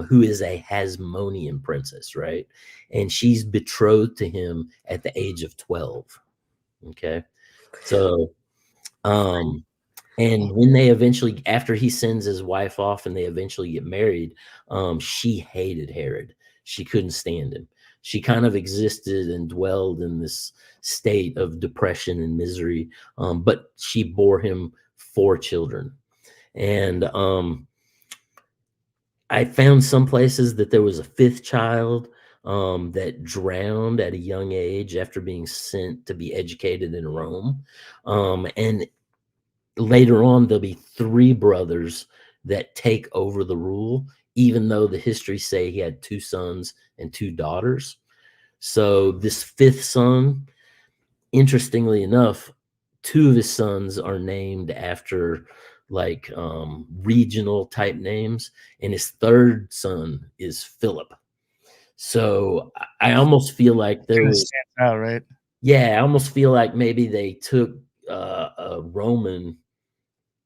who is a Hasmonean princess, right? And she's betrothed to him at the age of 12. Okay. So And when they eventually, after he sends his wife off and they eventually get married, she hated Herod. She couldn't stand him. She kind of existed and dwelled in this state of depression and misery, but she bore him 4 children. And I found some places that there was a 5th child that drowned at a young age after being sent to be educated in Rome. And later on, there'll be 3 brothers that take over the rule, even though the histories say he had 2 sons and 2 daughters. So this 5th son, interestingly enough, 2 of his sons are named after like regional type names, and his 3rd son is Philip. So I almost feel like there was, out, right? yeah, I almost feel like maybe they took a Roman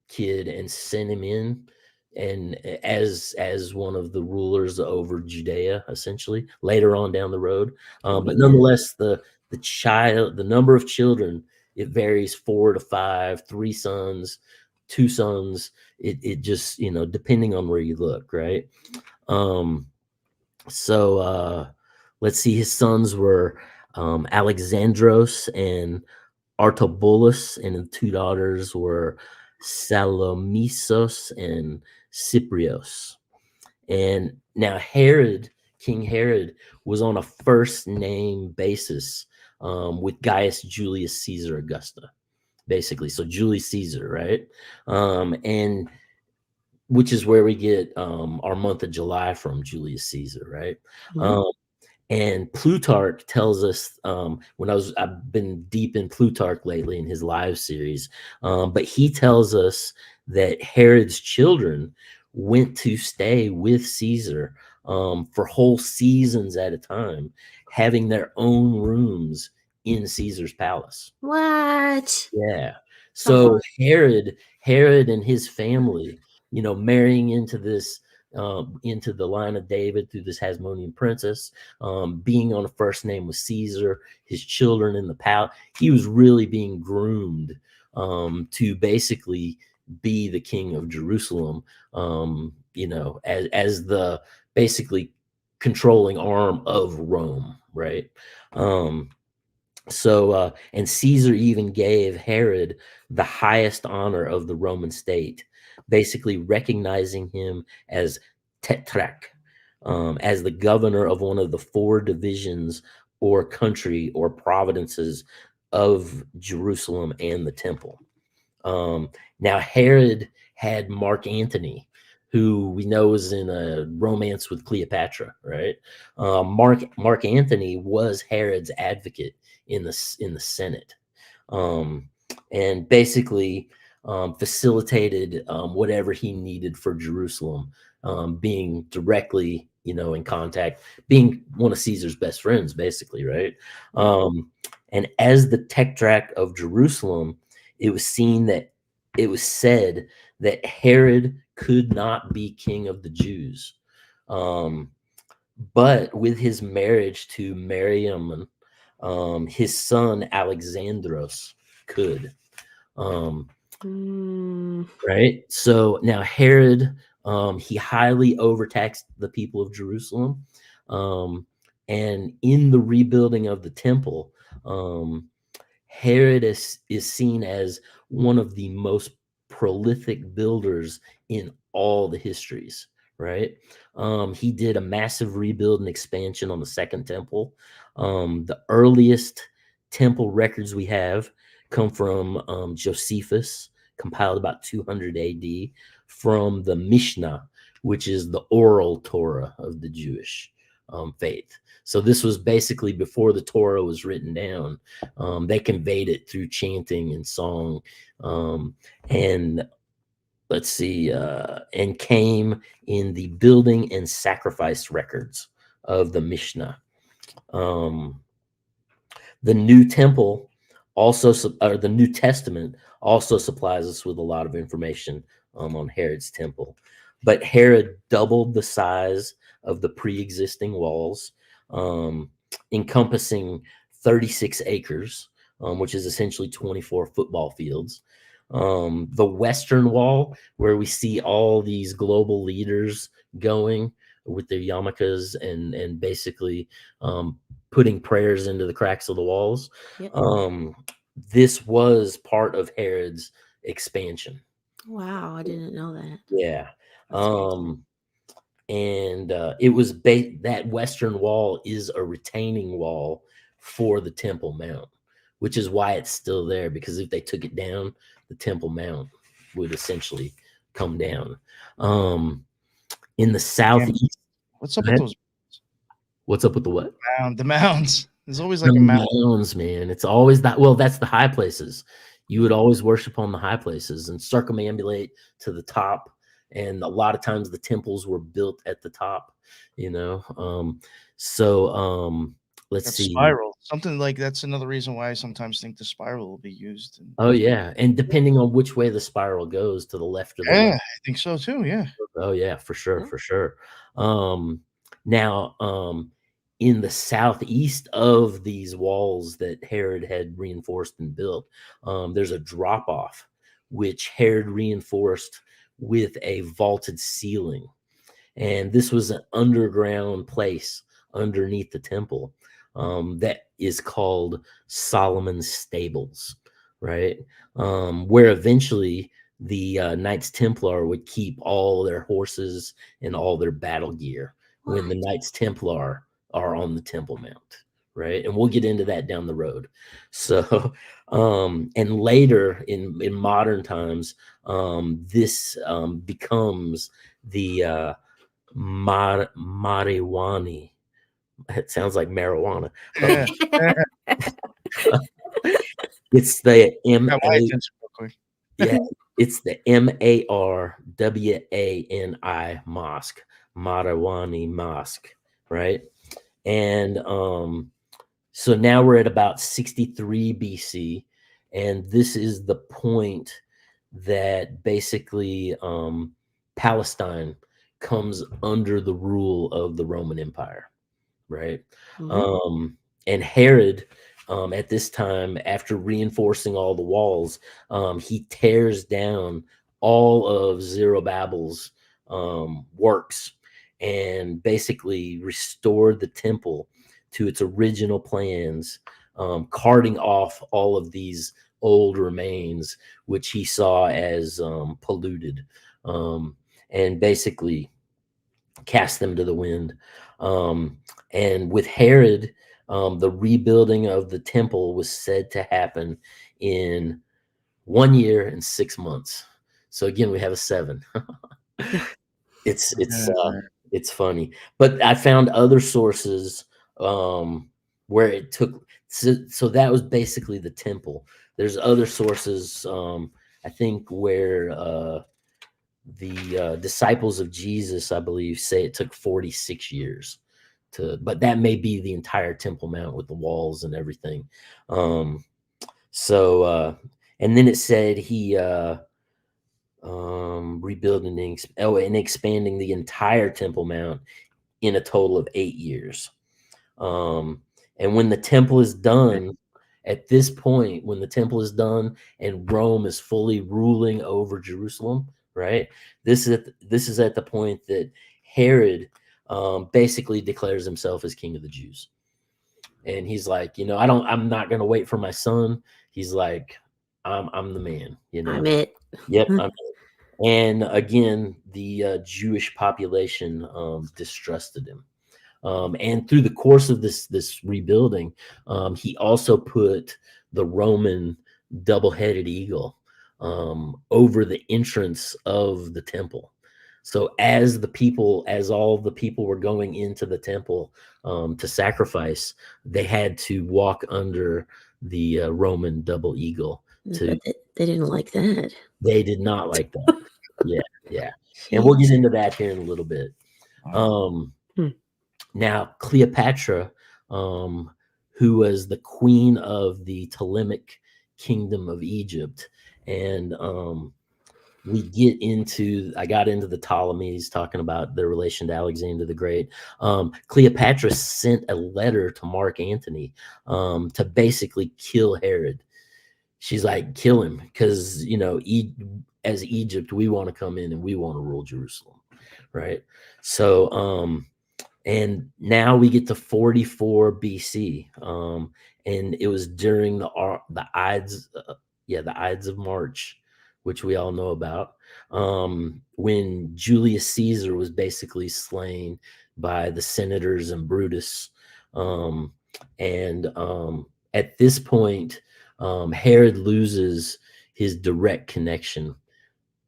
kid and sent him in and as one of the rulers over Judea, essentially later on down the road. But nonetheless, the number of children, it varies 4 to 5, 3 sons, 2 sons. It just, depending on where you look, right? So let's see, his sons were Alexandros and Artabolus, and the 2 daughters were Salomisos and Cyprios. And now King Herod, was on a first name basis with Gaius Julius Caesar Augusta, basically. So Julius Caesar, right? And which is where we get our month of July from, Julius Caesar, right? And Plutarch tells us, I've been deep in Plutarch lately in his live series, but he tells us that Herod's children went to stay with Caesar for whole seasons at a time, having their own rooms in Caesar's palace. What? Yeah. So Herod and his family, marrying into this, into the line of David through this Hasmonean princess, being on a first name with Caesar, his children in the palace. He was really being groomed to basically be the king of Jerusalem, as the basically controlling arm of Rome, right? So and Caesar even gave Herod the highest honor of the Roman state, basically recognizing him as tetrarch, as the governor of one of the 4 divisions or country or provinces of Jerusalem and the temple. Now Herod had Mark Antony, who we know is in a romance with Cleopatra, right? Mark Antony was Herod's advocate in the Senate, and basically facilitated whatever he needed for Jerusalem, being directly, in contact, being one of Caesar's best friends, basically, right? And as the tetrarch of Jerusalem, it was said that Herod could not be king of the Jews, but with his marriage to Mariamne, his son Alexandros could. Right. So now Herod, he highly overtaxed the people of Jerusalem, and in the rebuilding of the temple, Herod is seen as one of the most prolific builders in all the histories, right? He did a massive rebuild and expansion on the Second Temple. The earliest temple records we have come from Josephus, compiled about 200 AD, from the Mishnah, which is the oral Torah of the Jewish faith. So this was basically before the Torah was written down. They conveyed it through chanting and song, and let's see, and came in the building and sacrifice records of the Mishnah. The New Temple also, or the New Testament also supplies us with a lot of information on Herod's temple. But Herod doubled the size of the pre-existing walls, encompassing 36 acres, which is essentially 24 football fields. The Western Wall, where we see all these global leaders going with their yarmulkes and basically putting prayers into the cracks of the walls. Yep. This was part of Herod's expansion. Wow, I didn't know that. Yeah. That's awesome. And it was that Western Wall is a retaining wall for the Temple Mount, which is why it's still there, because if they took it down, the Temple Mount would essentially come down. In the southeast. What's up with those? What's up with the what? The mounds. There's always like The a mound. mounds, man. It's always that. Well, that's the high places. You would always worship on the high places and circumambulate to the top. And a lot of times the temples were built at the top, you know. Let's see. Spiral. Something like that's another reason why I sometimes think the spiral will be used. Oh yeah, and depending on which way the spiral goes, to the left or the right. I think so too. Yeah. Oh yeah, for sure, for sure. Now, in the southeast of these walls that Herod had reinforced and built, there's a drop off, which Herod reinforced with a vaulted ceiling. And this was an underground place underneath the temple that is called Solomon's Stables, right? Where eventually the Knights Templar would keep all their horses and all their battle gear when the Knights Templar are on the Temple Mount, right? And we'll get into that down the road. So, and later in modern times, this becomes the marijuana. It sounds like marijuana. Yeah. It's the it's the MARWANI mosque, Marawani Mosque, right? And so now we're at about 63 BC, and this is the point that basically Palestine comes under the rule of the Roman Empire, right? And Herod, at this time, after reinforcing all the walls, he tears down all of Zerubbabel's works and basically restored the temple to its original plans, carting off all of these old remains, which he saw as polluted, and basically cast them to the wind. And with Herod, the rebuilding of the temple was said to happen in 1 year and 6 months. So again, we have a 7. It's funny, but I found other sources where it took. So that was basically the temple. There's other sources, I think, where the disciples of Jesus, I believe, say it took 46 years. But that may be the entire Temple Mount with the walls and everything. And then it said he rebuilding and expanding the entire Temple Mount in a total of 8 years. And when the temple is done, at this point, when the temple is done and Rome is fully ruling over Jerusalem, right? This is at the point that Herod basically declares himself as king of the Jews. And he's like, I'm not going to wait for my son. He's like, I'm the man, I'm it. Yep. I'm it. And again, the Jewish population distrusted him. And through the course of this rebuilding, he also put the Roman double-headed eagle over the entrance of the temple. So as all the people were going into the temple to sacrifice, they had to walk under the Roman double eagle. They didn't like that. They did not like that. Yeah. And we'll get into that here in a little bit. Now, Cleopatra, who was the queen of the Ptolemaic kingdom of Egypt, and I got into the Ptolemies, talking about their relation to Alexander the Great. Cleopatra sent a letter to Mark Antony to basically kill Herod. she's like, kill him, because as Egypt, we want to come in and we want to rule Jerusalem, right? So and now we get to 44 BC, and it was during the Ides, the Ides of March, which we all know about, when Julius Caesar was basically slain by the senators and Brutus, and at this point, Herod loses his direct connection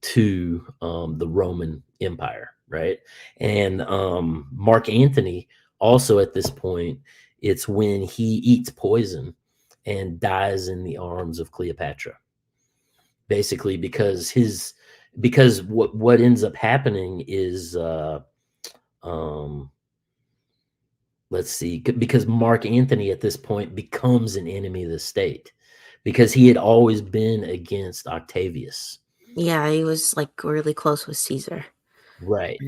to the Roman Empire, right? And Mark Antony also, at this point, it's when he eats poison and dies in the arms of Cleopatra, basically because what ends up happening is let's see, because Mark Antony at this point becomes an enemy of the state, because he had always been against Octavius. Yeah, he was like really close with Caesar. Right.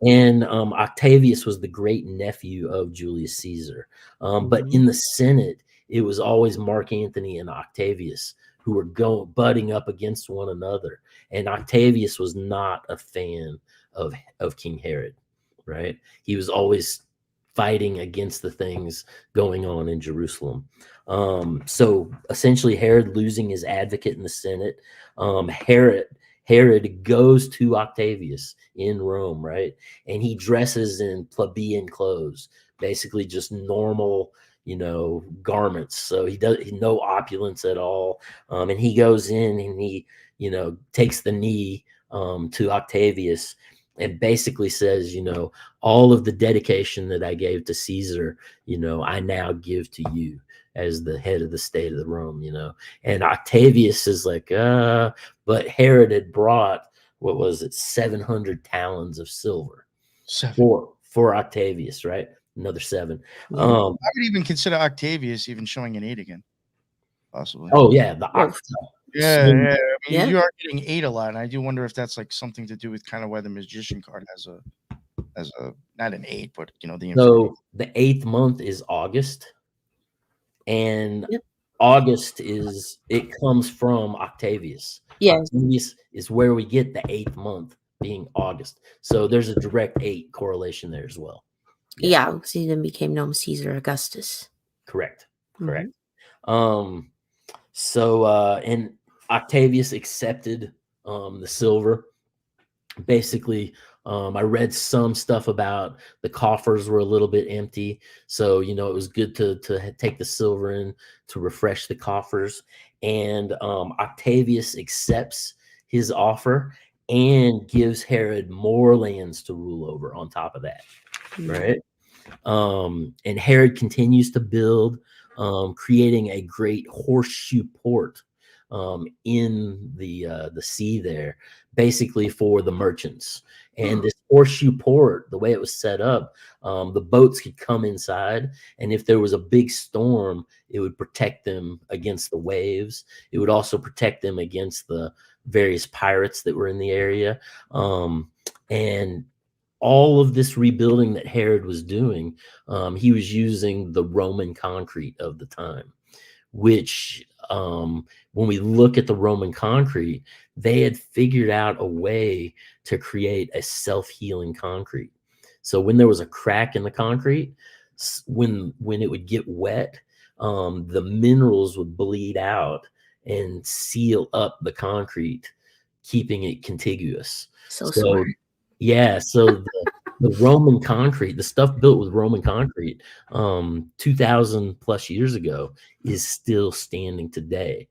And Octavius was the great nephew of Julius Caesar. But in the Senate, it was always Mark Antony and Octavius who were butting up against one another. And Octavius was not a fan of King Herod, right? He was always fighting against the things going on in Jerusalem. So essentially, Herod losing his advocate in the Senate, Herod goes to Octavius in Rome, right? And he dresses in plebeian clothes, basically just normal, garments. So he does no opulence at all. And he goes in and he, takes the knee to Octavius and basically says, all of the dedication that I gave to Caesar, I now give to you as the head of the state of the Rome, and Octavius is like, but Herod had brought, what was it, 700 talons of silver for Octavius, right? Another 7. I would even consider Octavius even showing an 8 again, possibly. Oh yeah, the Octa. Yeah. I mean, you are getting 8 a lot, and I do wonder if that's like something to do with kind of why the magician card has a not an 8, but the infinity. So the 8th month is August, and August comes from Octavius. Yes. Octavius is where we get the 8th month being August. So there's a direct 8 correlation there as well. Yeah, so he then became known as Caesar Augustus. Correct. So and Octavius accepted the silver. Basically, I read some stuff about the coffers were a little bit empty, so it was good to take the silver in to refresh the coffers. And Octavius accepts his offer and gives Herod more lands to rule over on top of that, right? And Herod continues to build, creating a great horseshoe port in the sea there, basically for the merchants. And this horseshoe port, the way it was set up, the boats could come inside, and if there was a big storm, it would protect them against the waves. It would also protect them against the various pirates that were in the area. And all of this rebuilding that Herod was doing, he was using the Roman concrete of the time, which when we look at the Roman concrete, they had figured out a way to create a self-healing concrete. So when there was a crack in the concrete, when it would get wet, the minerals would bleed out and seal up the concrete, keeping it contiguous. So smart. Yeah, so the Roman concrete, the stuff built with Roman concrete 2,000 plus years ago, is still standing today.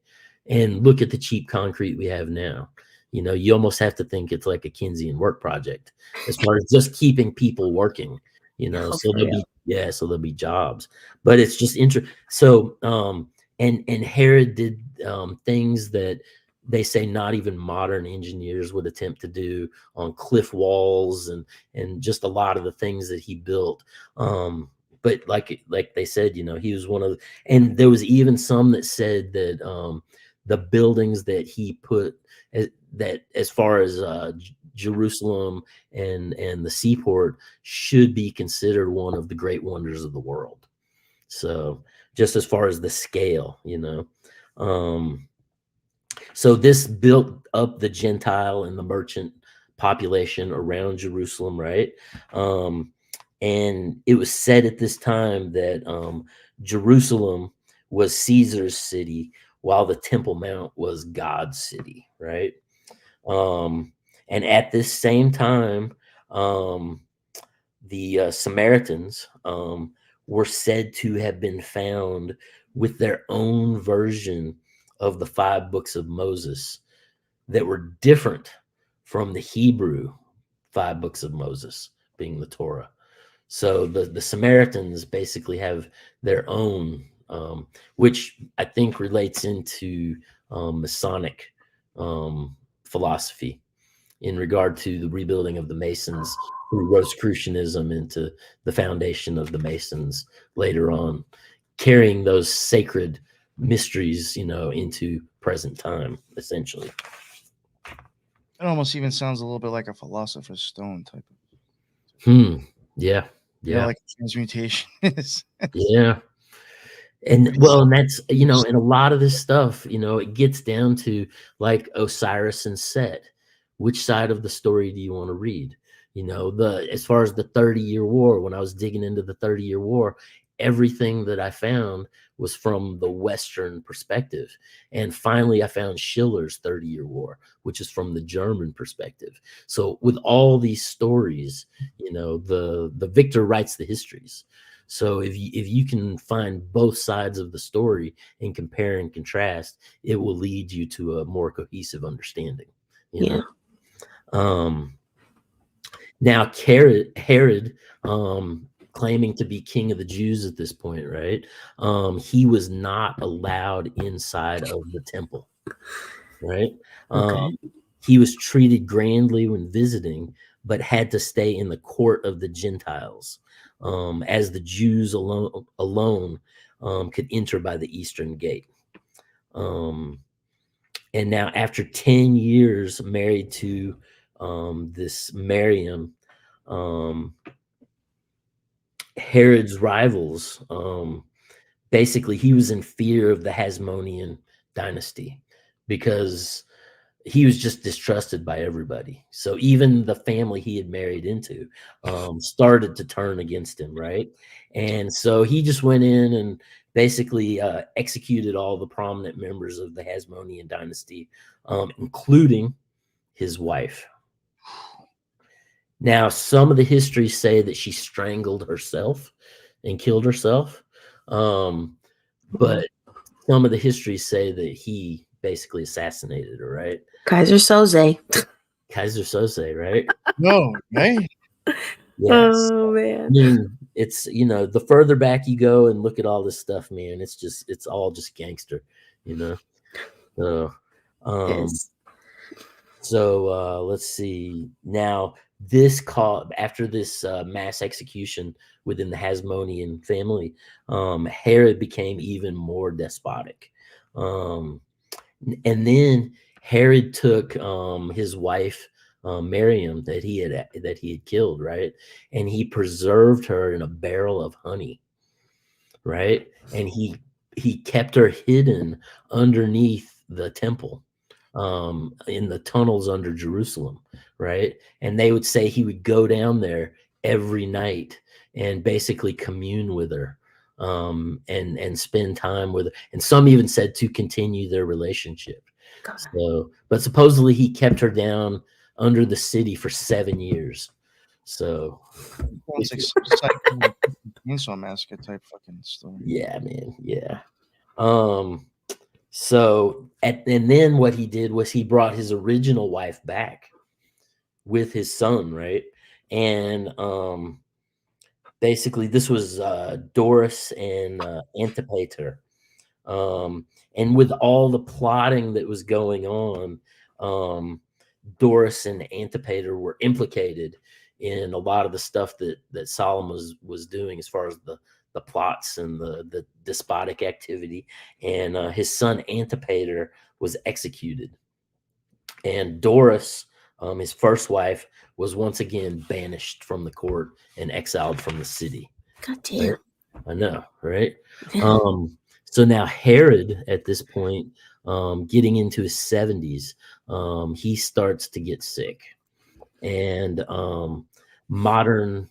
And look at the cheap concrete we have now. You almost have to think it's like a Keynesian work project as far as just keeping people working, so there'll be jobs. But it's just interesting. So and Herod did things that they say not even modern engineers would attempt to do on cliff walls and just a lot of the things that he built. But like they said, he was one of and there was even some that said that the buildings that he put that as far as Jerusalem and the seaport should be considered one of the great wonders of the world. So just as far as the scale, So this built up the Gentile and the merchant population around Jerusalem, right? And it was said at this time that Jerusalem was Caesar's city, while the Temple Mount was God's city, right? And at this same time, the Samaritans were said to have been found with their own version of the 5 books of Moses that were different from the Hebrew 5 books of Moses, being the Torah. So the Samaritans basically have their own, which I think relates into Masonic philosophy in regard to the rebuilding of the Masons through Rosicrucianism into the foundation of the Masons later on, carrying those sacred mysteries, into present time, essentially. It almost even sounds a little bit like a Philosopher's Stone type Yeah. Yeah. Like transmutation is. Yeah. And well, and that's, and a lot of this stuff, it gets down to like Osiris and Set. Which side of the story do you want to read? As far as the 30-year war, when I was digging into the 30-year war, everything that I found was from the Western perspective. And finally, I found Schiller's 30-year war, which is from the German perspective. So with all these stories, the victor writes the histories. So if you can find both sides of the story and compare and contrast, it will lead you to a more cohesive understanding. Now Herod, claiming to be king of the Jews at this point, right? He was not allowed inside of the temple, right? Okay. He was treated grandly when visiting, but had to stay in the court of the Gentiles, as the Jews alone could enter by the eastern gate. And now, after 10 years married to this Miriam, Herod's rivals, basically, he was in fear of the Hasmonean dynasty because he was just distrusted by everybody. So even the family he had married into started to turn against him, right? And so he just went in and basically executed all the prominent members of the Hasmonean dynasty, including his wife. Now, some of the histories say that she strangled herself and killed herself. But some of the histories say that he basically assassinated her, right? Kaiser Soze. Kaiser Soze, right? No, right? Yes. Oh man. I mean, it's, the further back you go and look at all this stuff, man, it's all just gangster, So, Yes. so let's see. Now, after this mass execution within the Hasmonean family, Herod became even more despotic. And then Herod took his wife Miriam that he had killed, right? And he preserved her in a barrel of honey, right? And he kept her hidden underneath the temple, in the tunnels under Jerusalem, right? And they would say he would go down there every night and basically commune with her, and spend time with her. And some even said to continue their relationship. God. So, but supposedly he kept her down under the city for 7 years. So Sounds like some psycho Chainsaw Massacre type fucking story. yeah, man, yeah. So, and then what he did was he brought his original wife back with his son, right? And basically, this was Doris and Antipater. And with all the plotting that was going on, Doris and Antipater were implicated in a lot of the stuff that Solomon was doing as far as the plots and the despotic activity. And his son Antipater was executed. And Doris, his first wife, was once again banished from the court and exiled from the city. God damn. Right? I know, right? So now Herod, at this point, getting into his 70s, he starts to get sick. And modern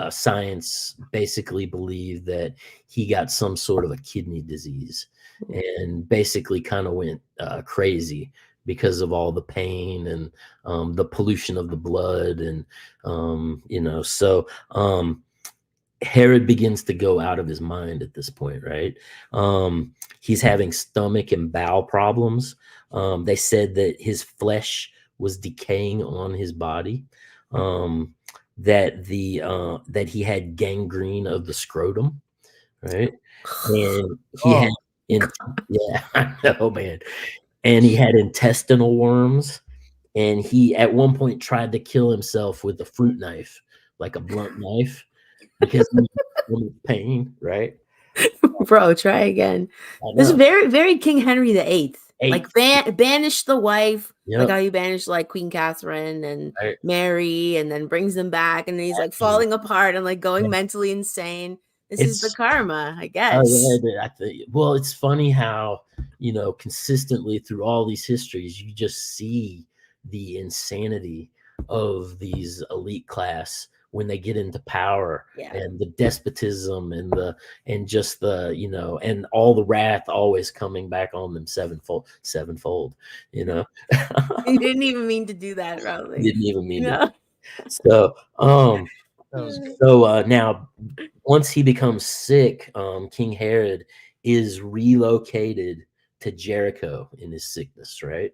science basically believe that he got some sort of a kidney disease and basically kind of went crazy because of all the pain and the pollution of the blood. And, so Herod begins to go out of his mind at this point, right? He's having stomach and bowel problems. They said that his flesh was decaying on his body, that he had gangrene of the scrotum, right? And he had yeah, I know, man. And he had intestinal worms, and he at one point tried to kill himself with a fruit knife, like a blunt knife, because he was in pain, right? Bro, try again. This is very, very King Henry VIII. Like banish the wife, like how you banished like Queen Catherine and Mary, and then brings them back, and then he's like falling apart and like going mentally insane. This is the karma, I guess. Well, it's funny how, consistently through all these histories, you just see the insanity of these elite class when they get into power, and the despotism and and all the wrath always coming back on them sevenfold. You didn't even mean to do that, probably. Didn't even mean to. So now once he becomes sick, King Herod is relocated to Jericho in his sickness, right?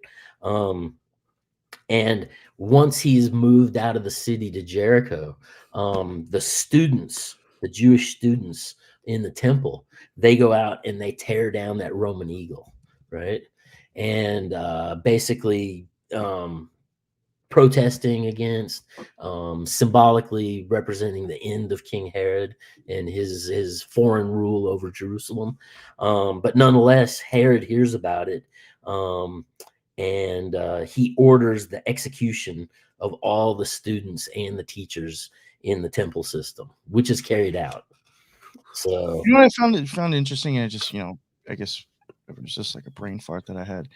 And once he's moved out of the city to Jericho, the Jewish students in the temple, they go out and they tear down that Roman eagle, right? And basically protesting against, symbolically representing the end of King Herod and his foreign rule over Jerusalem. But nonetheless, Herod hears about it. And he orders the execution of all the students and the teachers in the temple system, which is carried out. So, what I found interesting, and just, I guess it was just like a brain fart that I had.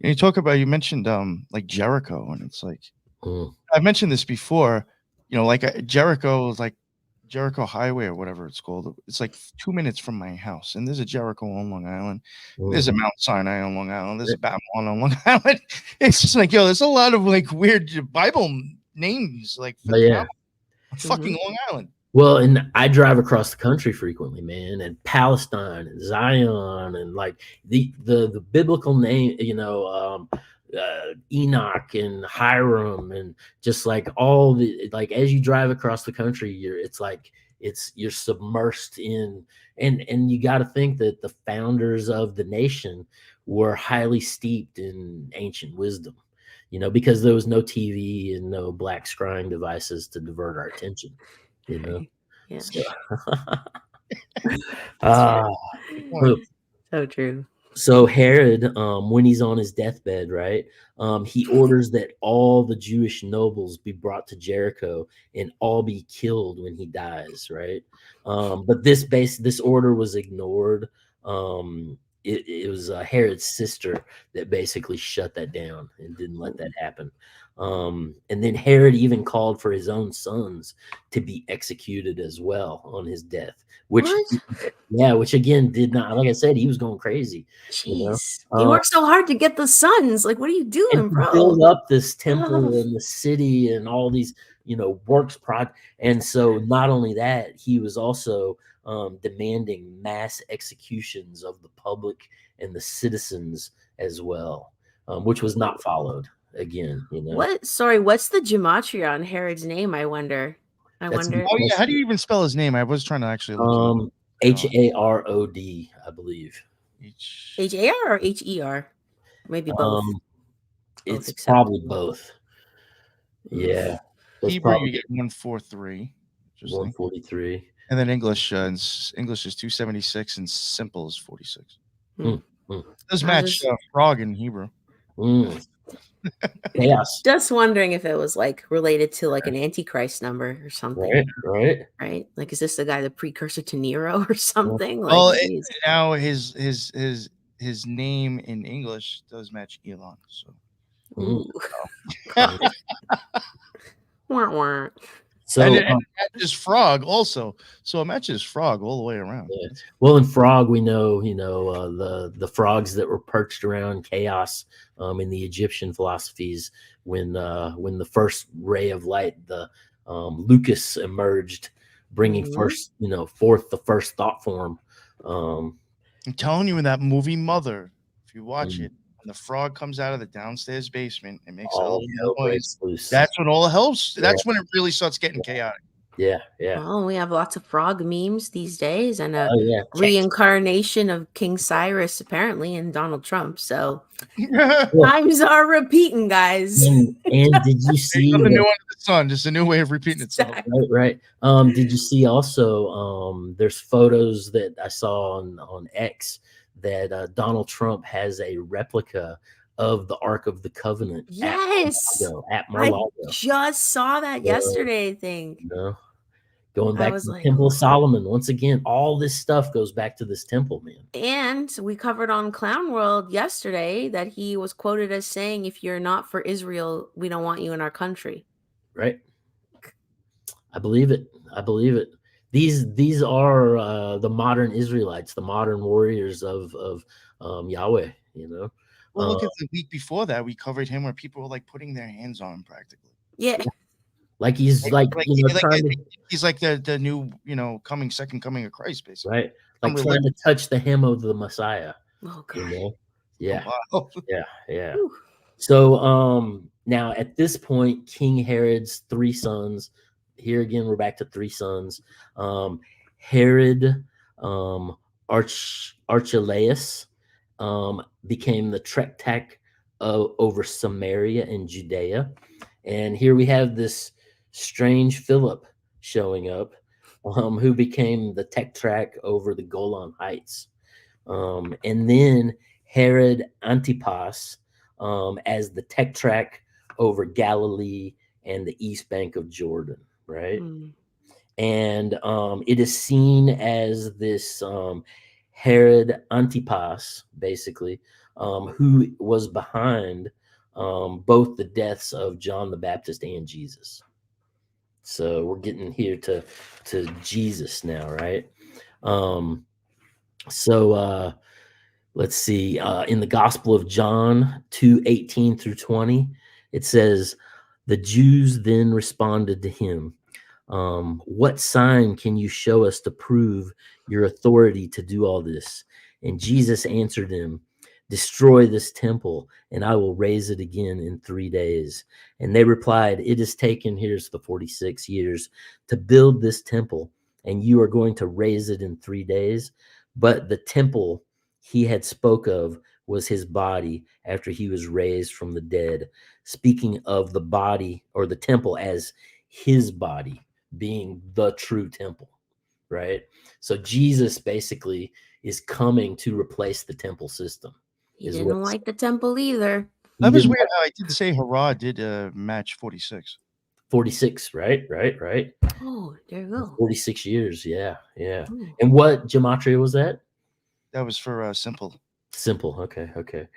You mentioned like Jericho, and it's like I mentioned this before. Jericho is like Jericho Highway or whatever it's called. It's like 2 minutes from my house, and there's a Jericho on Long Island. There's a Mount Sinai on Long Island. There's a Babylon on Long Island. It's just like, there's a lot of like weird Bible names, like fucking Long Island. Well, and I drive across the country frequently, man, and Palestine and Zion and like the biblical name, Enoch and Hiram, and just like all the, like, as you drive across the country, you're submersed in, and you got to think that the founders of the nation were highly steeped in ancient wisdom, because there was no TV and no black scrying devices to divert our attention. Yeah. So true. So Herod, when he's on his deathbed, right, he orders that all the Jewish nobles be brought to Jericho and all be killed when he dies, right? But this order was ignored. It was Herod's sister that basically shut that down and didn't let that happen. And then Herod even called for his own sons to be executed as well on his death, which again did not, like I said, he was going crazy. Jeez. He worked so hard to get the sons. Like, what are you doing, bro? Build up this temple and the city and all these, works project. And so not only that, he was also demanding mass executions of the public and the citizens as well, which was not followed. Again, what's the gematria on Herod's name? I wonder. Oh yeah, how do you even spell his name? I was trying to actually look. Harod, I believe. HAR or HER? Maybe both. It's probably both. Yeah. Hebrew, you get 143. 143. And then English is 276, and simple is 46. Does match frog in Hebrew. Chaos. Just wondering if it was like related to like an Antichrist number or something. Right. Right? Like, is this the guy, the precursor to Nero or something? Like, Well, geez. now his name in English does match Elon. So Ooh. Um, Wah, wah. So, and it matches Frog also. So it matches Frog all the way around. yeah. Well, in Frog, we know, the frogs that were perched around chaos in the Egyptian philosophies when the first ray of light, the Lucas emerged, bringing forth the first thought form. I'm telling you, in that movie Mother, if you watch it, when the frog comes out of the downstairs basement, it makes all the noise. That's when all hell's. That's when it really starts getting chaotic. Yeah. Well, we have lots of frog memes these days, and a Oh, yeah. reincarnation of King Cyrus apparently in Donald Trump. So times are repeating, guys. And did you see nothing new under the sun? Just a new way of repeating itself. Right. Did you see also? There's photos that I saw on X that Donald Trump has a replica of the Ark of the Covenant. Yes, at Mar-a-Lago. I just saw that yesterday. I think. Going back to the Temple of Solomon once again. All this stuff goes back to this temple, man. And we covered on Clown World yesterday that he was quoted as saying, "If you're not for Israel, we don't want you in our country." Right. I believe it. These are the modern Israelites, the modern warriors of Yahweh. Well, look at the week before that. We covered him where people were like putting their hands on him practically. Yeah. Like he's like he's like the new, second coming of Christ, basically. Right. Like trying to touch the hem of the Messiah. Oh, God. Yeah. Oh, wow. Yeah. Whew. So now at this point, King Herod's three sons. Here again, we're back to three sons. Herod, Archelaus, became the tractate over Samaria and Judea. And here we have this strange Philip showing up, who became the tetrarch over the Golan Heights. And then Herod Antipas as the tetrarch over Galilee and the east bank of Jordan, right? And it is seen as this Herod Antipas, basically, who was behind both the deaths of John the Baptist and Jesus. So we're getting here to Jesus now, right? So let's see. In the Gospel of John 2:18 through 20, it says, "The Jews then responded to him, 'What sign can you show us to prove your authority to do all this?' And Jesus answered them, 'Destroy this temple, and I will raise it again in 3 days.' And they replied, 'It has taken,'" here's the 46 years, "'to build this temple, and you are going to raise it in 3 days.' But the temple he had spoke of was his body after he was raised from the dead," speaking of the body or the temple as his body being the true temple, right? So Jesus basically is coming to replace the temple system. He didn't like the temple either. That was weird how I did say Hurrah did match 46. 46, right? Oh, there you go. 46 years, yeah. Ooh. And what gematria was that? That was for simple. Simple, okay.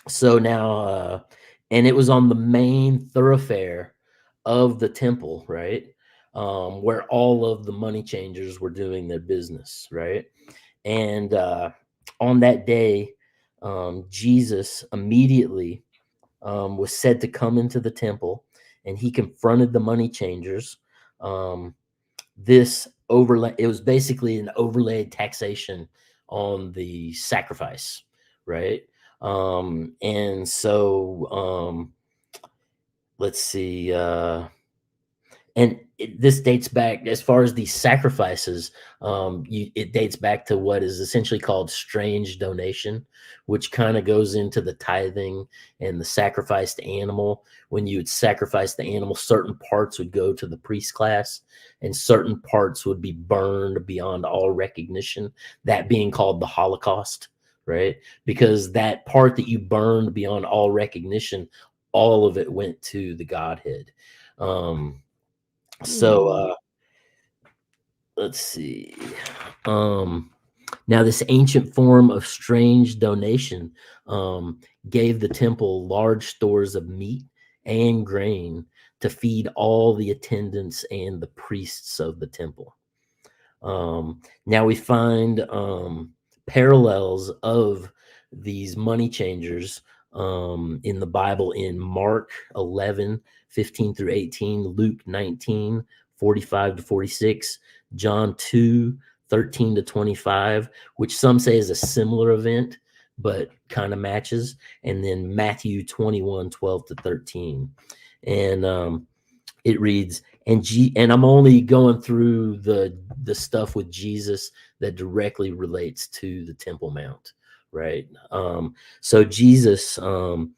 So now, and it was on the main thoroughfare of the temple, right? Where all of the money changers were doing their business, right? And on that day, Jesus immediately was said to come into the temple, and he confronted the money changers. This overlay, it was basically an overlaid taxation on the sacrifice, right? And so let's see, and this dates back, as far as these sacrifices, it dates back to what is essentially called strange donation, which kind of goes into the tithing and the sacrificed animal. When you would sacrifice the animal, certain parts would go to the priest class and certain parts would be burned beyond all recognition, that being called the Holocaust, right? Because that part that you burned beyond all recognition, all of it went to the Godhead. Let's see. Now, this ancient form of strange donation gave the temple large stores of meat and grain to feed all the attendants and the priests of the temple. Now we find parallels of these money changers in the Bible in Mark 11, 15 through 18, Luke 19, 45 to 46, John 2, 13 to 25, which some say is a similar event, but kind of matches. And then Matthew 21, 12 to 13. And it reads, and I'm only going through the stuff with Jesus that directly relates to the Temple Mount, right? So Jesus went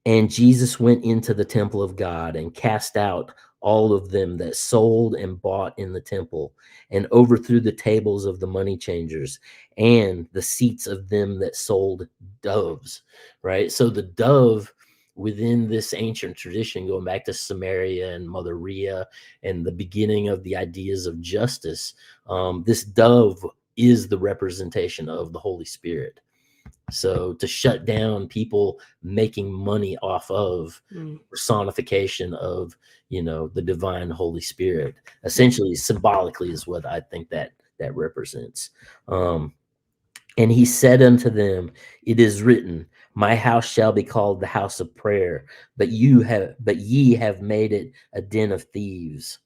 into the temple of God and cast out all of them that sold and bought in the temple, and overthrew the tables of the money changers and the seats of them that sold doves, right? So the dove within this ancient tradition, going back to Samaria and Mother Rhea and the beginning of the ideas of justice, this dove is the representation of the Holy Spirit. So to shut down people making money off of personification of, the divine Holy Spirit, essentially symbolically is what I think that represents. And he said unto them, it is written, my house shall be called the house of prayer, but ye have made it a den of thieves.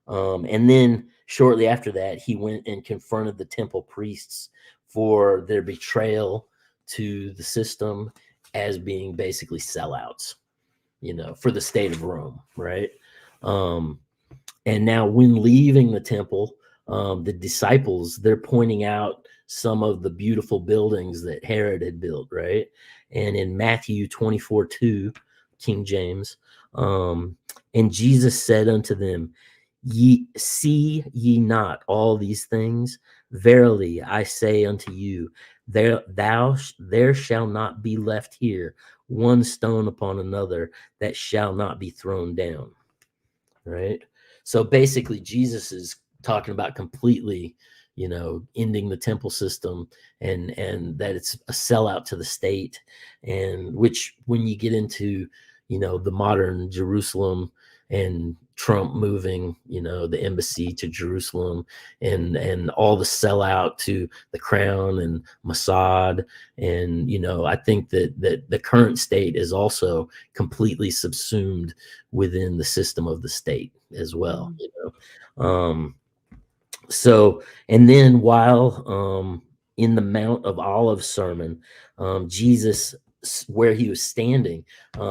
And then shortly after that, he went and confronted the temple priests for their betrayal to the system as being basically sellouts, for the state of Rome, right? And now when leaving the temple, the disciples, they're pointing out some of the beautiful buildings that Herod had built, right? And in Matthew 24:2, King James, and Jesus said unto them, see ye not all these things? Verily I say unto you, there shall not be left here one stone upon another that shall not be thrown down. Right? So basically Jesus is talking about completely, ending the temple system, and that it's a sellout to the state, and which when you get into, the modern Jerusalem and Trump moving, the embassy to Jerusalem, and all the sellout to the Crown and Mossad, and I think that the current state is also completely subsumed within the system of the state as well. So, and then while in the Mount of Olives sermon, Jesus, where he was standing,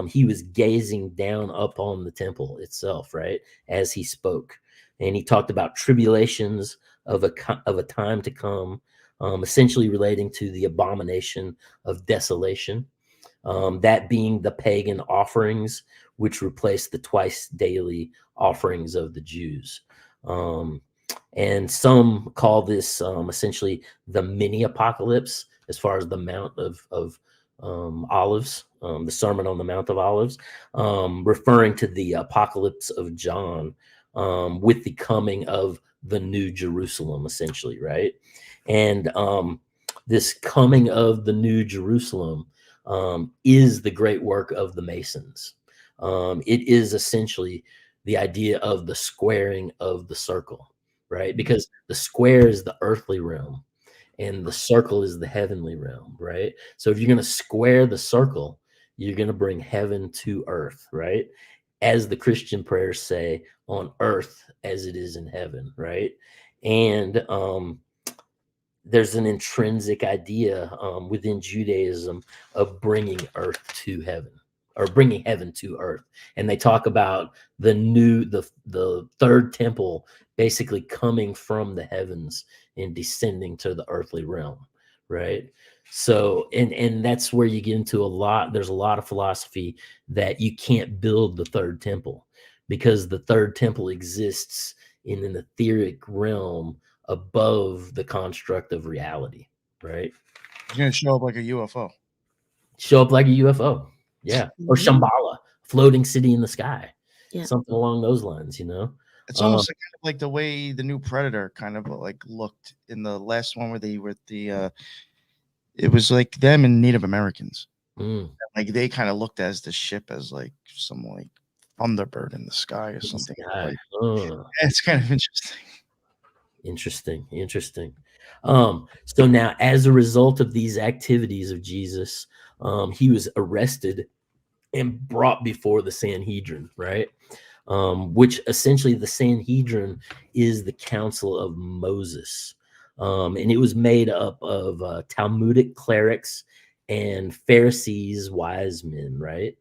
he was gazing down upon the temple itself, right, as he spoke. And he talked about tribulations of a time to come, essentially relating to the abomination of desolation, that being the pagan offerings, which replaced the twice daily offerings of the Jews. And some call this essentially the mini apocalypse, as far as the Mount of Olives, the Sermon on the Mount of Olives, referring to the apocalypse of John, with the coming of the New Jerusalem, essentially, right? And this coming of the New Jerusalem is the great work of the Masons. It is essentially the idea of the squaring of the circle, right? Because the square is the earthly realm and the circle is the heavenly realm, right? So if you're going to square the circle, you're going to bring heaven to earth, right? As the Christian prayers say, on earth as it is in heaven, right? And there's an intrinsic idea within Judaism of bringing earth to heaven, or bringing heaven to earth. And they talk about the third temple basically coming from the heavens and descending to the earthly realm, right? So, and that's where you get into there's a lot of philosophy that you can't build the third temple, because the third temple exists in an etheric realm above the construct of reality, right? He's gonna show up like a UFO. Show up like a UFO. Yeah. Or Shambhala, floating city in the sky. Yeah. Something along those lines, you know? It's almost like the way the new Predator kind of like looked in the last one where they were it was like them and Native Americans. Like they kind of looked as the ship as like some like Thunderbird in the sky or something. Like, it's kind of interesting. Interesting. So now, as a result of these activities of Jesus, he was arrested and brought before the Sanhedrin, right? Which essentially the Sanhedrin is the Council of Moses. And it was made up of Talmudic clerics and Pharisees, wise men, right?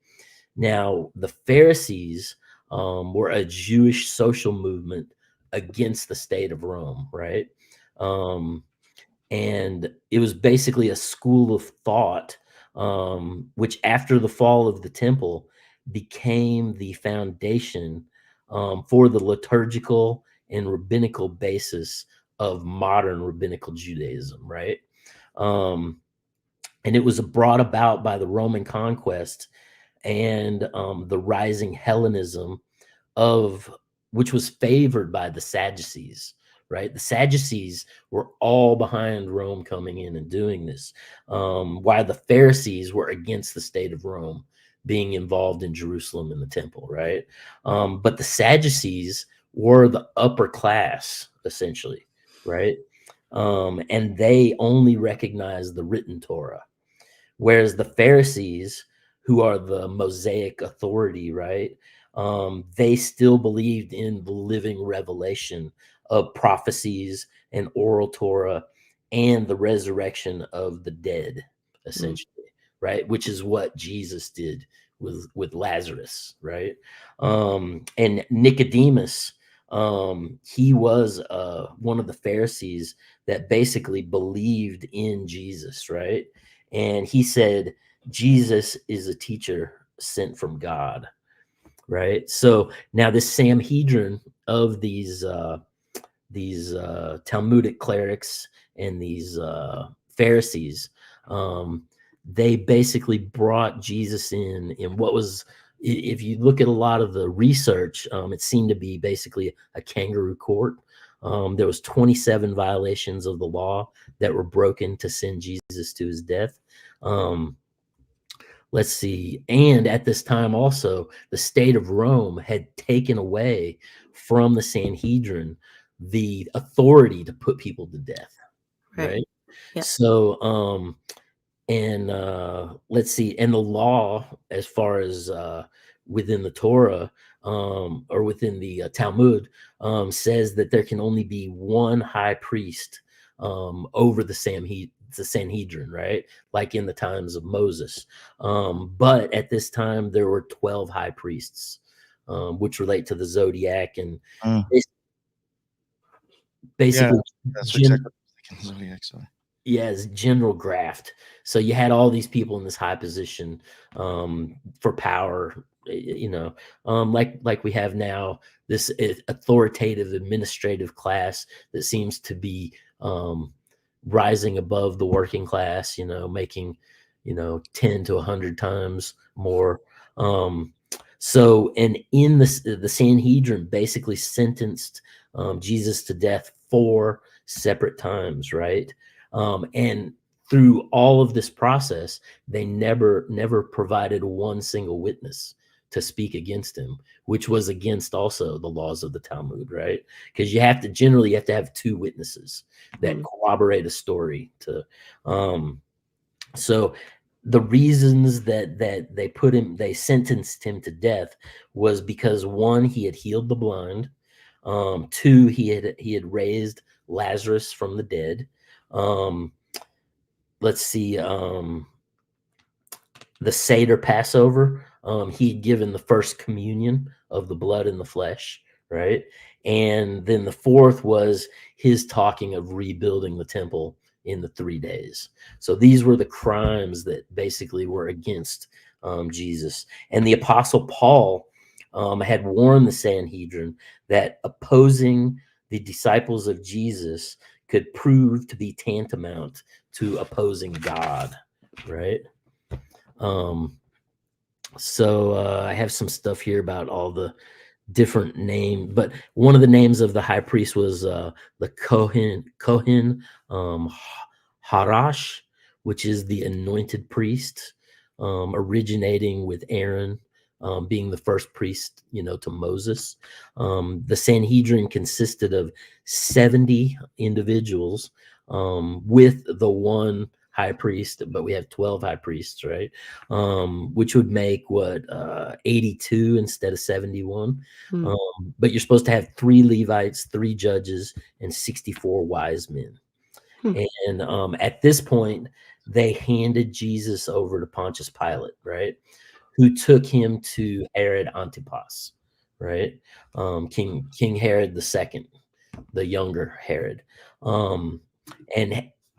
Now, the Pharisees were a Jewish social movement against the state of Rome, right? And it was basically a school of thought, which after the fall of the temple became the foundation for the liturgical and rabbinical basis of modern rabbinical Judaism, right? And it was brought about by the Roman conquest and the rising Hellenism of which was favored by the Sadducees, right? The Sadducees were all behind Rome coming in and doing this, while the Pharisees were against the state of Rome being involved in Jerusalem and the temple, right? But the Sadducees were the upper class, essentially, right? And they only recognized the written Torah, whereas the Pharisees, who are the Mosaic authority, right? They still believed in the living revelation of prophecies and oral Torah and the resurrection of the dead, essentially, right? Which is what Jesus did with Lazarus, right? And Nicodemus, he was one of the Pharisees that basically believed in Jesus, right? And he said, Jesus is a teacher sent from God, right? So now this Sanhedrin of these Talmudic clerics and these Pharisees, they basically brought Jesus in what was, if you look at a lot of the research, it seemed to be basically a kangaroo court. There was 27 violations of the law that were broken to send Jesus to his death. Let's see. And at this time also, the state of Rome had taken away from the Sanhedrin the authority to put people to death. Right. Yeah. So, and let's see. And the law, as far as within the Torah or within the Talmud, says that there can only be one high priest over the Sanhedrin, right? Like in the times of Moses. But at this time, there were 12 high priests, which relate to the zodiac and basically, that's exactly zodiac. Yes, general graft. So you had all these people in this high position for power, you know, like we have now, this authoritative administrative class that seems to be rising above the working class, you know, making, 10 to 100 times more. So, and in the Sanhedrin basically sentenced Jesus to death 4 separate times, right? And through all of this process, they never provided one single witness to speak against him, which was against also the laws of the Talmud, right? Because you have to have 2 witnesses that corroborate a story to. So the reasons that they sentenced him to death was because 1, he had healed the blind. 2, he had raised Lazarus from the dead. Let's see, the Seder Passover, he had given the first communion of the blood and the flesh, right? And then the 4th was his talking of rebuilding the temple in the 3 days. So these were the crimes that basically were against Jesus. And the Apostle Paul had warned the Sanhedrin that opposing the disciples of Jesus could prove to be tantamount to opposing God, right? So I have some stuff here about all the different names, but one of the names of the high priest was the Kohen Harash, which is the anointed priest, originating with Aaron being the first priest, to Moses. The Sanhedrin consisted of 70 individuals with the one high priest, but we have 12 high priests, right? Which would make 82 instead of 71. But you're supposed to have 3 Levites, 3 judges, and 64 wise men. And at this point, they handed Jesus over to Pontius Pilate, right? Who took him to Herod Antipas, right? King Herod II, the younger Herod. And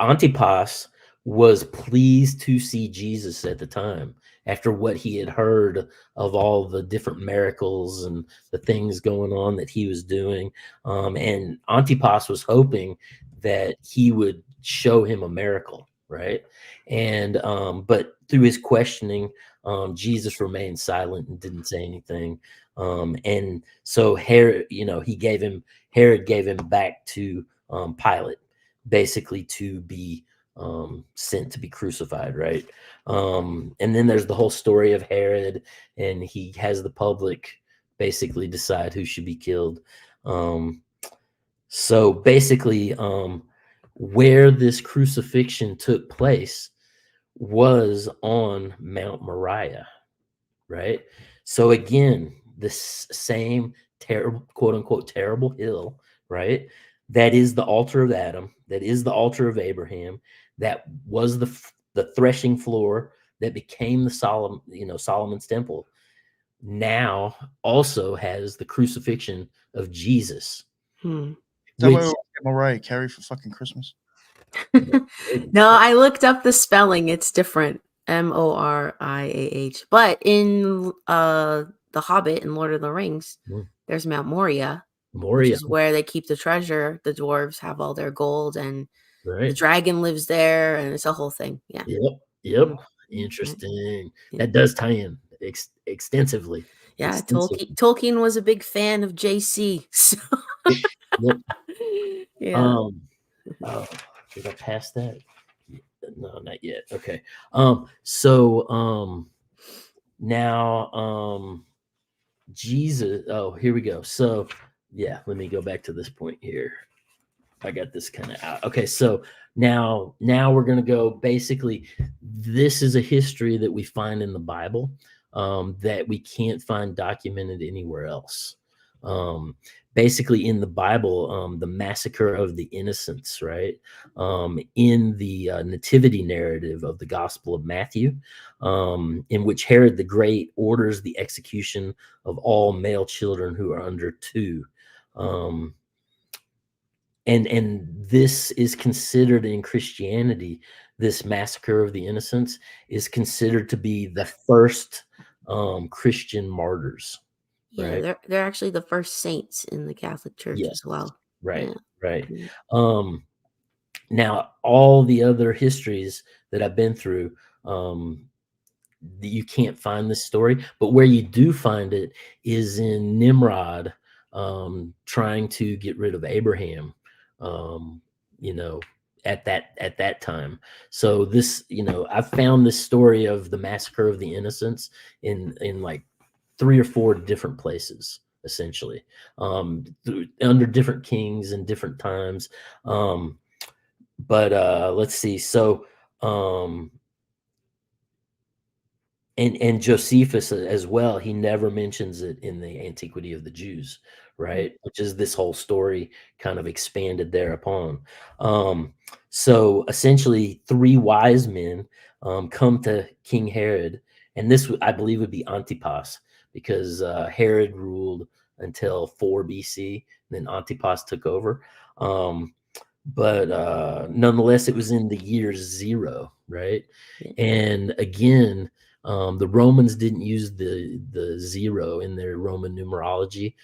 Antipas was pleased to see Jesus at the time after what he had heard of all the different miracles and the things going on that he was doing. And Antipas was hoping that he would show him a miracle, right? And but through his questioning, Jesus remained silent and didn't say anything. And so Herod gave him back to Pilate, basically to be sent to be crucified, right? And then there's the whole story of Herod, and he has the public basically decide who should be killed. So basically, where this crucifixion took place was on Mount Moriah, right? So again, this same terrible, quote unquote, terrible hill, right? That is the altar of Adam. That is the altar of Abraham. That was the threshing floor that became the Solomon's temple. Now also has the crucifixion of Jesus. Is that why we get Mariah Carey for fucking Christmas? No, I looked up the spelling. It's different. Moriah. But in The Hobbit and Lord of the Rings, there's Mount Moria, which is where they keep the treasure. The dwarves have all their gold, and the dragon lives there, and it's a whole thing. Yeah. Yep. Interesting. That does tie in extensively. Yeah, Tolkien was a big fan of JC. So. Yeah. Did I pass that? No, not yet. Okay. So now Jesus. Oh, here we go. So yeah, let me go back to this point here. I got this kind of out. Okay, so now we're gonna go. Basically, this is a history that we find in the Bible that we can't find documented anywhere else. Basically, in the Bible, the massacre of the innocents, right? In the nativity narrative of the Gospel of Matthew, in which Herod the Great orders the execution of all male children who are under 2. And this is considered in Christianity, this massacre of the innocents is considered to be the first Christian martyrs. Yeah, right? they're actually the first saints in the Catholic Church as well. Right, Yeah. right. Yeah. Now, all the other histories that I've been through, you can't find this story, but where you do find it is in Nimrod trying to get rid of Abraham, at that time. So this, I've found this story of the massacre of the innocents in like 3 or 4 different places, essentially, under different kings and different times. But let's see. So, and Josephus as well, he never mentions it in the Antiquity of the Jews, right? Which is this whole story kind of expanded thereupon. So essentially 3 wise men come to King Herod, and this, I believe, would be Antipas, because Herod ruled until 4 BC, then Antipas took over. But nonetheless, it was in the year 0, right? And again, the Romans didn't use the 0 in their Roman numerology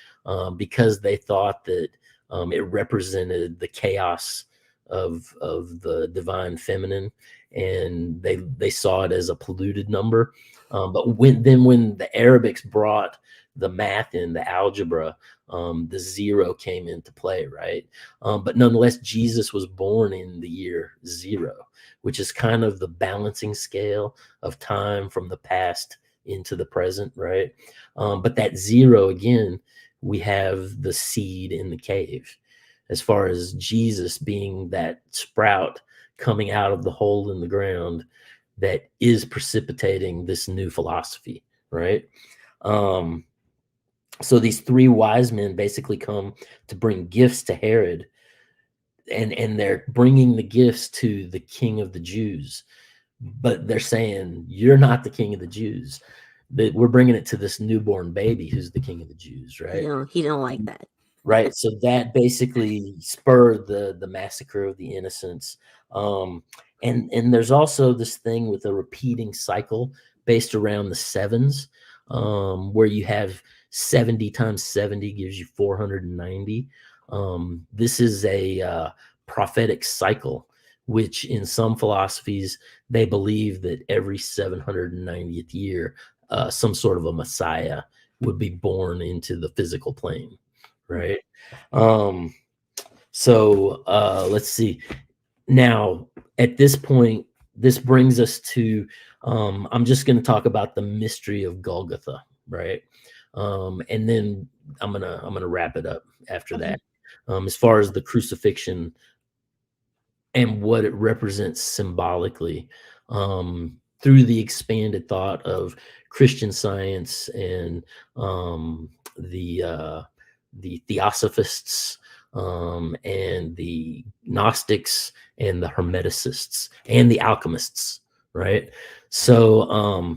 because they thought that it represented the chaos of the divine feminine, and they saw it as a polluted number. But when the Arabics brought the math in, the algebra, the zero came into play, right? But nonetheless, Jesus was born in the year zero, which is kind of the balancing scale of time from the past into the present, right? But that zero, again, we have the seed in the cave, as far as Jesus being that sprout coming out of the hole in the ground that is precipitating this new philosophy, right? So these three wise men basically come to bring gifts to Herod, and they're bringing the gifts to the king of the Jews, but they're saying, you're not the king of the Jews. That we're bringing it to this newborn baby who's the king of the Jews, right? He don't like that. Right. So that basically spurred the massacre of the innocents. And there's also this thing with a repeating cycle based around the sevens, where you have 70 times 70 gives you 490. This is a prophetic cycle, which in some philosophies, they believe that every 790th year, some sort of a Messiah would be born into the physical plane. Right. So let's see. Now, at this point, this brings us to, I'm just going to talk about the mystery of Golgatha, right? And then I'm gonna wrap it up after that. As far as the crucifixion and what it represents symbolically, through the expanded thought of Christian Science and the Theosophists, and the Gnostics and the Hermeticists and the alchemists, right? So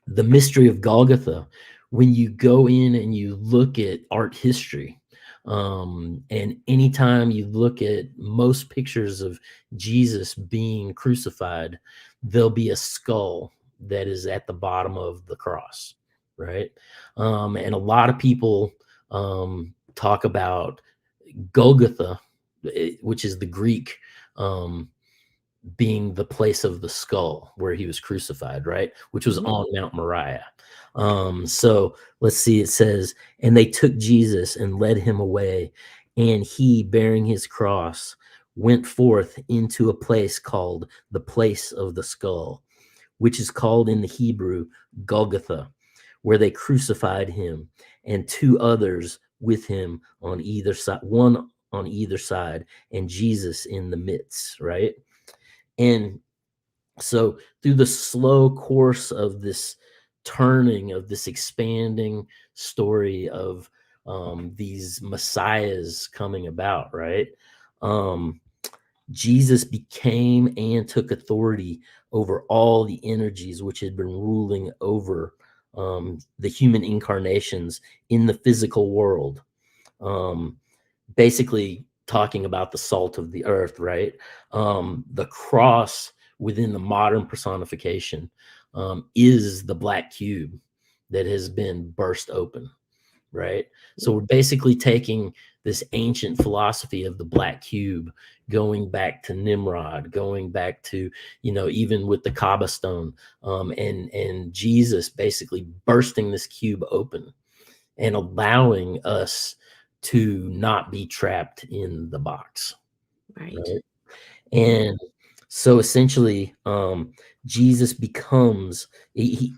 the mystery of Golgotha, when you go in and you look at art history, and anytime you look at most pictures of Jesus being crucified, there'll be a skull that is at the bottom of the cross, right? And a lot of people talk about Golgotha, which is the Greek, being the place of the skull where he was crucified, right? Which was on Mount Moriah. So let's see, it says, and they took Jesus and led him away, and he, bearing his cross, went forth into a place called the place of the skull, which is called in the Hebrew Golgotha, where they crucified him, and two others with him on either side, one on either side, and Jesus in the midst, right? And so through the slow course of this turning, of this expanding story of these messiahs coming about, right? Jesus became and took authority over all the energies which had been ruling over the human incarnations in the physical world. Basically talking about the salt of the earth, right? The cross within the modern personification is the black cube that has been burst open, right? So we're basically taking this ancient philosophy of the black cube, going back to Nimrod, going back to, even with the Kaaba stone, and Jesus basically bursting this cube open and allowing us to not be trapped in the box. Right. And so essentially, Jesus becomes, he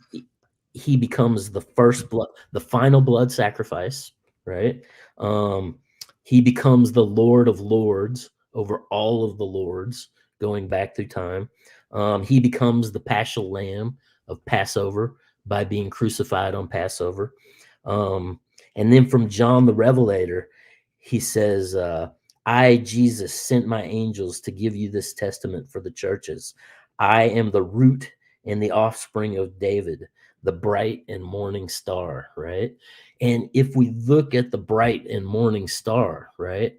becomes the first blood, the final blood sacrifice, right? He becomes the Lord of Lords over all of the lords going back through time. He becomes the paschal lamb of Passover by being crucified on Passover. And then from John the Revelator, he says, I, Jesus, sent my angels to give you this testament for the churches. I am the root and the offspring of David, the bright and morning star, right? And if we look at the bright and morning star, right,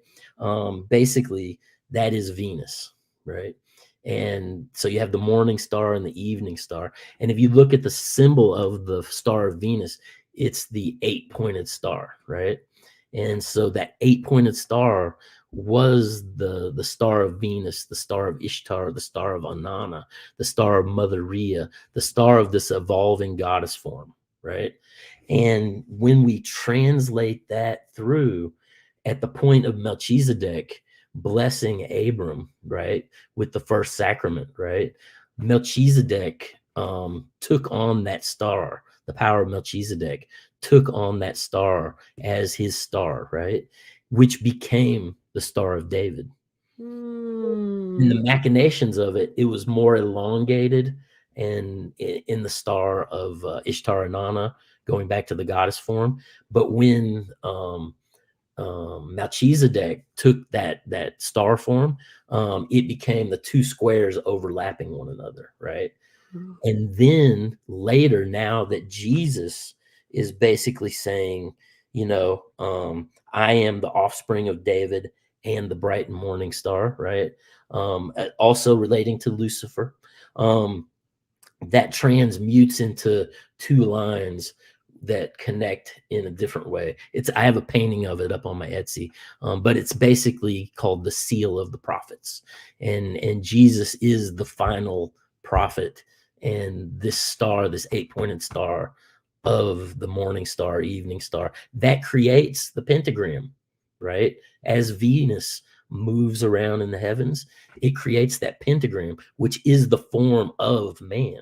basically that is Venus, right? And so you have the morning star and the evening star. And if you look at the symbol of the star of Venus, it's the 8-pointed star, right? And so that 8-pointed star was the star of Venus, the star of Ishtar, the star of Anana, the star of Mother Rhea, the star of this evolving goddess form, right? And when we translate that through at the point of Melchizedek blessing Abram, right, with the first sacrament, right? Melchizedek took on that star, the power of Melchizedek took on that star as his star, right? Which became the Star of David. In the machinations of it, it was more elongated, and in the star of Ishtar and Anna, going back to the goddess form. But when Melchizedek took that star form, it became the two squares overlapping one another, right? And then later, now that Jesus is basically saying, I am the offspring of David and the bright and morning star, right? Also relating to Lucifer, that transmutes into two lines that connect in a different way. I have a painting of it up on my Etsy, but it's basically called the seal of the prophets, and Jesus is the final prophet, and this star, this 8-pointed star of the morning star, evening star, that creates the pentagram, right? As Venus moves around in the heavens, it creates that pentagram, which is the form of man,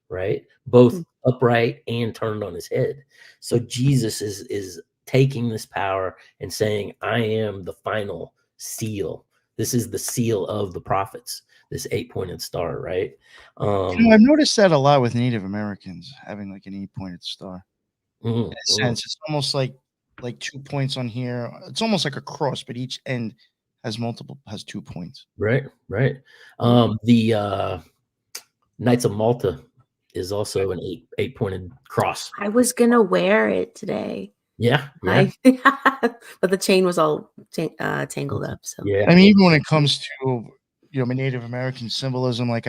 right? Both upright and turned on his head. So Jesus is taking this power and saying, I am the final seal. This is the seal of the prophets, this 8-pointed star, right? I've noticed that a lot with Native Americans having like an 8-pointed star. In a sense, it's almost like 2 points on here. It's almost like a cross, but each end has 2 points. Right. The Knights of Malta is also an 8-pointed cross. I was gonna wear it today. Yeah. But the chain was all tangled up. So yeah. I mean, even when it comes to my Native American symbolism, like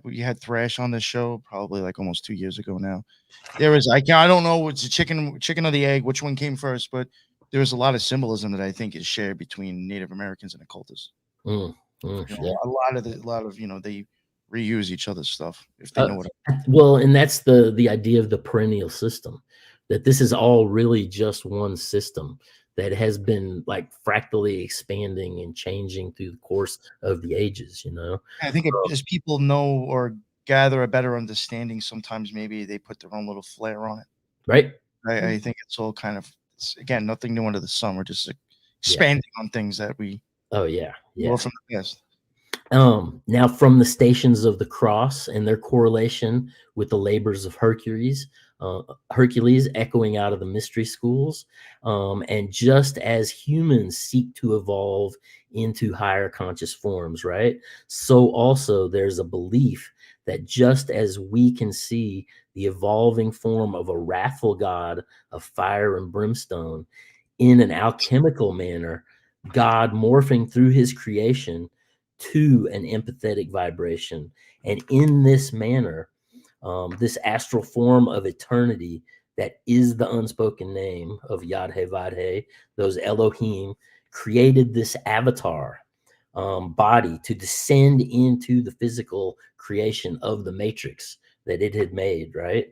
we had Thrash on the show probably like almost 2 years ago now. There was I don't know what's the chicken or the egg, which one came first, but there was a lot of symbolism that I think is shared between Native Americans and occultists. A lot of they reuse each other's stuff if they know what. Well, and that's the idea of the perennial system, that this is all really just one system that has been like fractally expanding and changing through the course of the ages. I think as people know or gather a better understanding, sometimes maybe they put their own little flair on it. Right. I think it's all kind of, again, nothing new under the sun. We're just expanding on things that we know from the past. Now, from the stations of the cross and their correlation with the labors of Hercules echoing out of the mystery schools, and just as humans seek to evolve into higher conscious forms, right? So also there's a belief that just as we can see the evolving form of a wrathful god of fire and brimstone in an alchemical manner, God morphing through his creation to an empathetic vibration. And in this manner, this astral form of eternity that is the unspoken name of Yad-He-Vad-He, those Elohim, created this avatar body to descend into the physical creation of the matrix that it had made, right?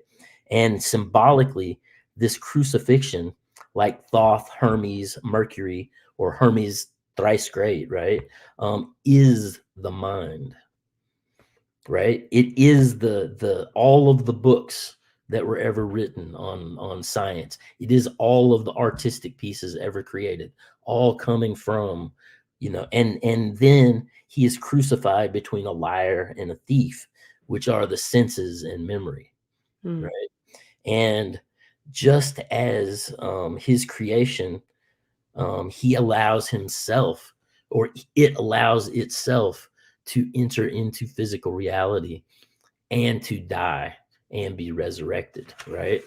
And symbolically, this crucifixion, like Thoth, Hermes, Mercury, or Hermes thrice great, right, is the mind, right? It is the all of the books that were ever written on science. It is all of the artistic pieces ever created, all coming from, and then he is crucified between a liar and a thief, which are the senses and memory, right? And just as his creation, he allows himself, or it allows itself, to enter into physical reality and to die and be resurrected, right?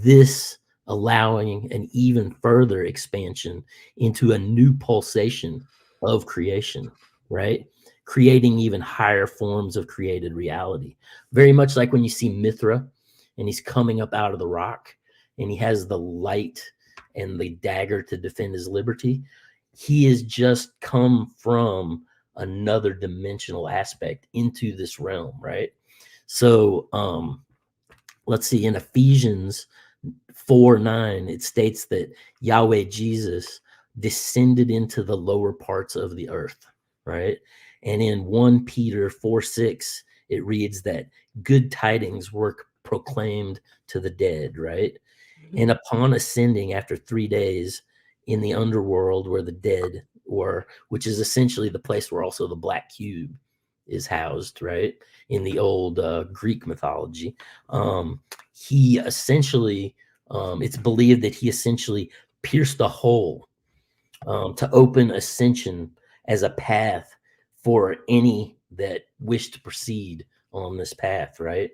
This allowing an even further expansion into a new pulsation of creation, right? Creating even higher forms of created reality. Very much like when you see Mithra and he's coming up out of the rock and he has the light and the dagger to defend his liberty. he has just come from another dimensional aspect into this realm, right? So let's see, in Ephesians 4:9, it states that Yahweh Jesus descended into the lower parts of the earth, right? And in 1 Peter 4:6, it reads that good tidings were proclaimed to the dead, right? And upon ascending after 3 days in the underworld where the dead were, which is essentially the place where also the black cube is housed, right? In the old Greek mythology, he essentially, it's believed that he essentially pierced a hole to open ascension as a path for any that wish to proceed on this path, right?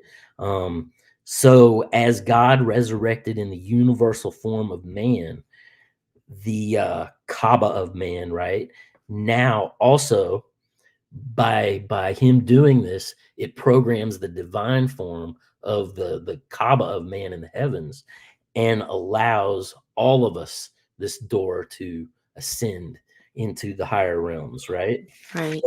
So as God resurrected in the universal form of man, the Kaaba of man, right? Now also by him doing this, it programs the divine form of the Kaaba of man in the heavens and allows all of us this door to ascend into the higher realms, right? Right.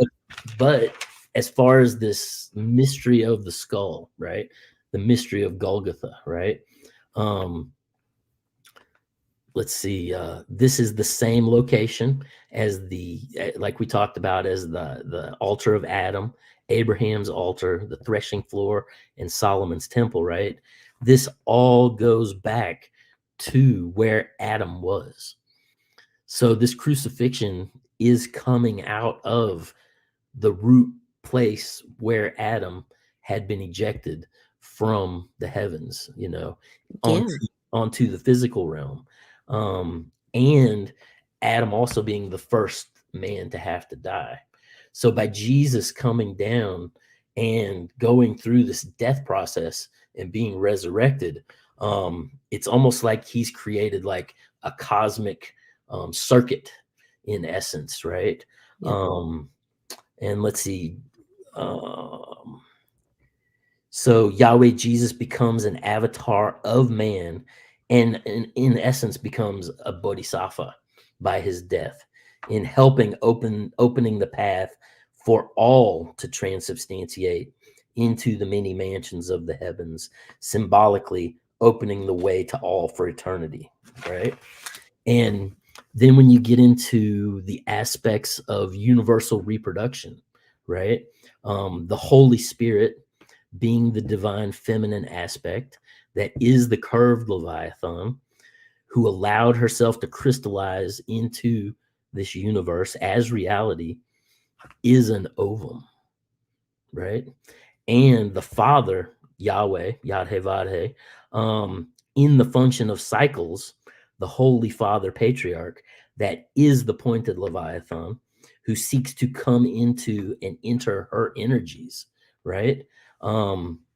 But as far as this mystery of the skull, right? The mystery of Golgatha, right? Let's see. This is the same location as like we talked about, as the altar of Adam, Abraham's altar, the threshing floor, and Solomon's temple, right? This all goes back to where Adam was. So this crucifixion is coming out of the root place where Adam had been ejected from the heavens, onto the physical realm. And Adam also being the first man to have to die. So by Jesus coming down and going through this death process and being resurrected, it's almost like he's created like a cosmic circuit in essence, right? Yeah. And let's see. So Yahweh Jesus becomes an avatar of man and in essence becomes a bodhisattva by his death in helping opening the path for all to transubstantiate into the many mansions of the heavens, symbolically opening the way to all for eternity, right? And then when you get into the aspects of universal reproduction, right? The Holy Spirit being the divine feminine aspect that is the curved Leviathan, who allowed herself to crystallize into this universe as reality, is an ovum, right? And the Father, Yahweh, Yad-He-Vad-He, in the function of cycles, the Holy Father Patriarch, that is the pointed Leviathan, who seeks to come into and enter her energies, right?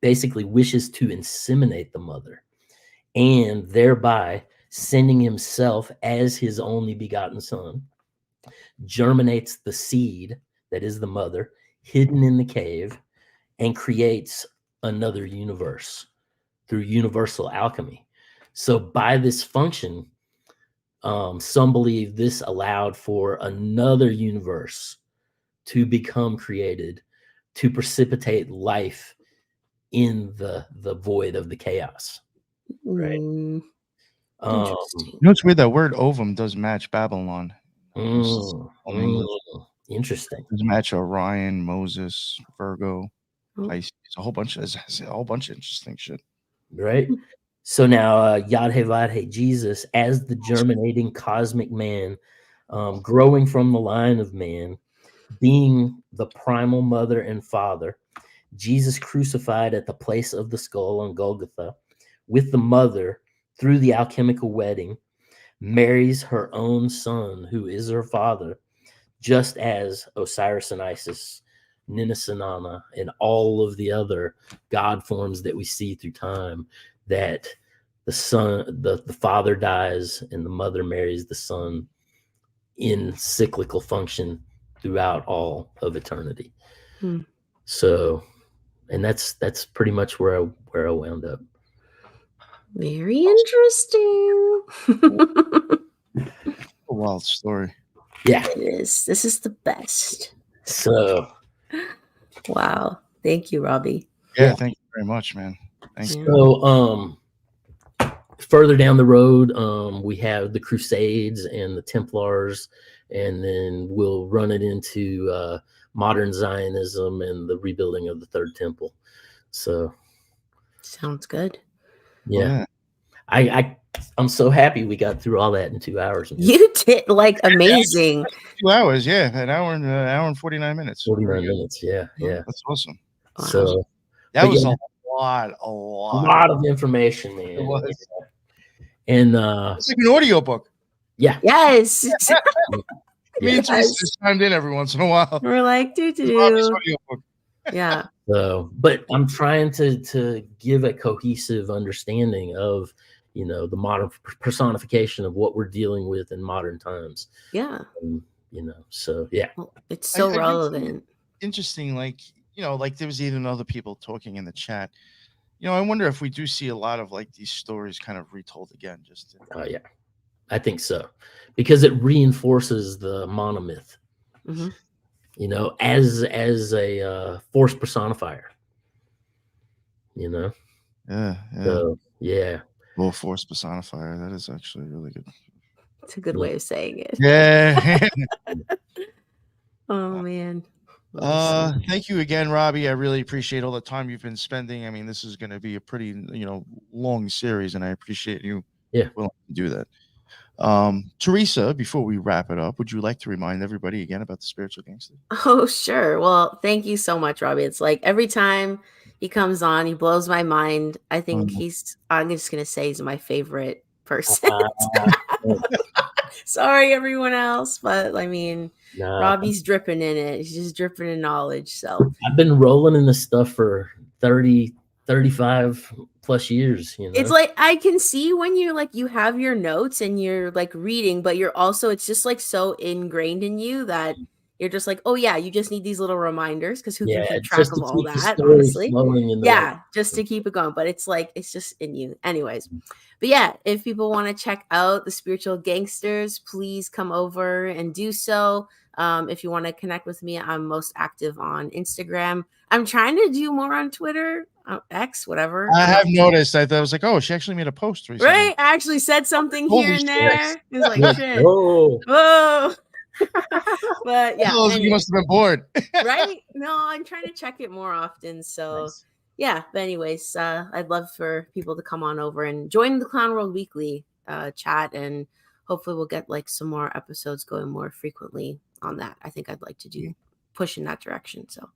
Basically wishes to inseminate the mother and thereby sending himself as his only begotten son, germinates the seed that is the mother hidden in the cave and creates another universe through universal alchemy. So by this function, some believe this allowed for another universe to become created to precipitate life in the void of the chaos, right? Interesting. It's weird that word ovum does match Babylon. Interesting. Does match Orion, Moses, Virgo, Oh. Pisces, a whole bunch of interesting shit. Right. So now Yad-He-Vad-He Jesus as the germinating cosmic man, growing from the line of man, being the primal mother and father, Jesus crucified at the place of the skull on Golgatha with the mother through the alchemical wedding, marries her own son, who is her father, just as Osiris and Isis, Ninisanana, and all of the other god forms that we see through time, that the son, the father dies and the mother marries the son in cyclical function throughout all of eternity. So, and that's pretty much where I wound up. Very interesting. A wild story. Yeah. It is. This is the best. So Wow. Thank you, Robbie. Yeah, Yeah. thank you very much, man. Thank you. So further down the road, we have the Crusades and the Templars, and then we'll run it into modern Zionism and the rebuilding of the Third Temple. So Sounds good. yeah. I'm so happy we got through all that in 2 hours. Man. You did like amazing. 2 hours, yeah, an hour and 49 minutes. 49 minutes, yeah. That's awesome. Wow. So That was yeah, a a lot of information, man. It was. Yeah. And It's like an audiobook. yeah. Yes. Me and Teresa Yes. just chimed in every once in a while. We're like, Robbie's do. audiobook. Yeah. So, but I'm trying to give a cohesive understanding of, you know, the modern personification of what we're dealing with in modern times. Yeah. You know, so yeah. Well, it's so I relevant. Interesting, like, you know, like there was even other people talking in the chat. You know, I wonder if we do see a lot of like these stories kind of retold again. Just Yeah, I think so, because it reinforces the monomyth. Mm-hmm. You know, as a force personifier. You know. Yeah. So yeah. Well, force personifier. That is actually really good. It's a good way of saying it. Yeah. Oh man. Thank you again, Robbie. I really appreciate all the time you've been spending. I mean, this is going to be a pretty, long series, and I appreciate you willing to do that. Teresa, before we wrap it up, would you like to remind everybody again about the Spiritual Gangster? Oh, sure. Well, thank you so much, Robbie. It's like every time he comes on, he blows my mind. I think I'm just going to say he's my favorite person. Sorry, everyone else. But I mean, Robbie's dripping in it. He's just dripping in knowledge. So I've been rolling in this stuff for 35 plus years, you know. It's like I can see when you're like you have your notes and you're like reading, but you're also it's just like so ingrained in you that you're just like, oh yeah, you just need these little reminders because who can keep track of all that, honestly? Yeah, just to keep it going. But it's like it's just in you. Anyways. But yeah, if people want to check out the Spiritual Gangsters, please come over and do so. If you want to connect with me, I'm most active on Instagram. I'm trying to do more on Twitter, X, whatever. I have noticed. I was like, oh, she actually made a post recently. Right? I actually said something here and there. It was like, shit. Whoa. But yeah. You must have been bored. Right? No, I'm trying to check it more often. So nice. Yeah. But anyways, I'd love for people to come on over and join the Clown World Weekly chat, and hopefully we'll get like some more episodes going more frequently on that. I think I'd like to push in that direction. So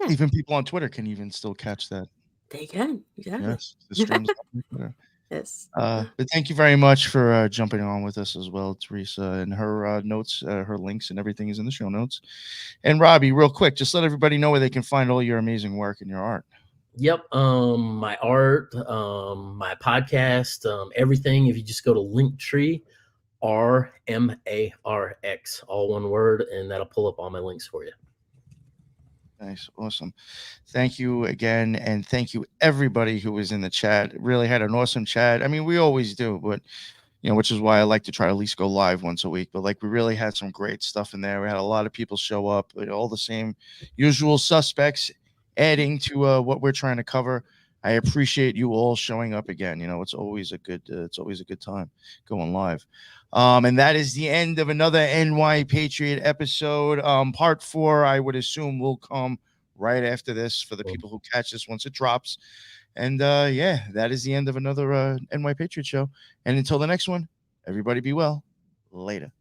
yeah. Even people on Twitter can even still catch that. They can. Exactly. Yes. The streams on Twitter. Yes. But thank you very much for jumping on with us as well, Teresa. And her notes, her links and everything is in the show notes. And Robbie, real quick, just let everybody know where they can find all your amazing work and your art. Yep. My art, my podcast, everything. If you just go to Linktree, RMarx, all one word, and that'll pull up all my links for you. Nice. Awesome. Thank you again. And thank you everybody who was in the chat. Really had an awesome chat. I mean, we always do, but which is why I like to try to at least go live once a week. But like, we really had some great stuff in there. We had a lot of people show up, all the same usual suspects adding to what we're trying to cover. I appreciate you all showing up again. It's always a good time going live. And that is the end of another NY Patriot episode. Part 4, I would assume, will come right after this for the people who catch this once it drops. And that is the end of another NY Patriot show. And until the next one, everybody be well. Later.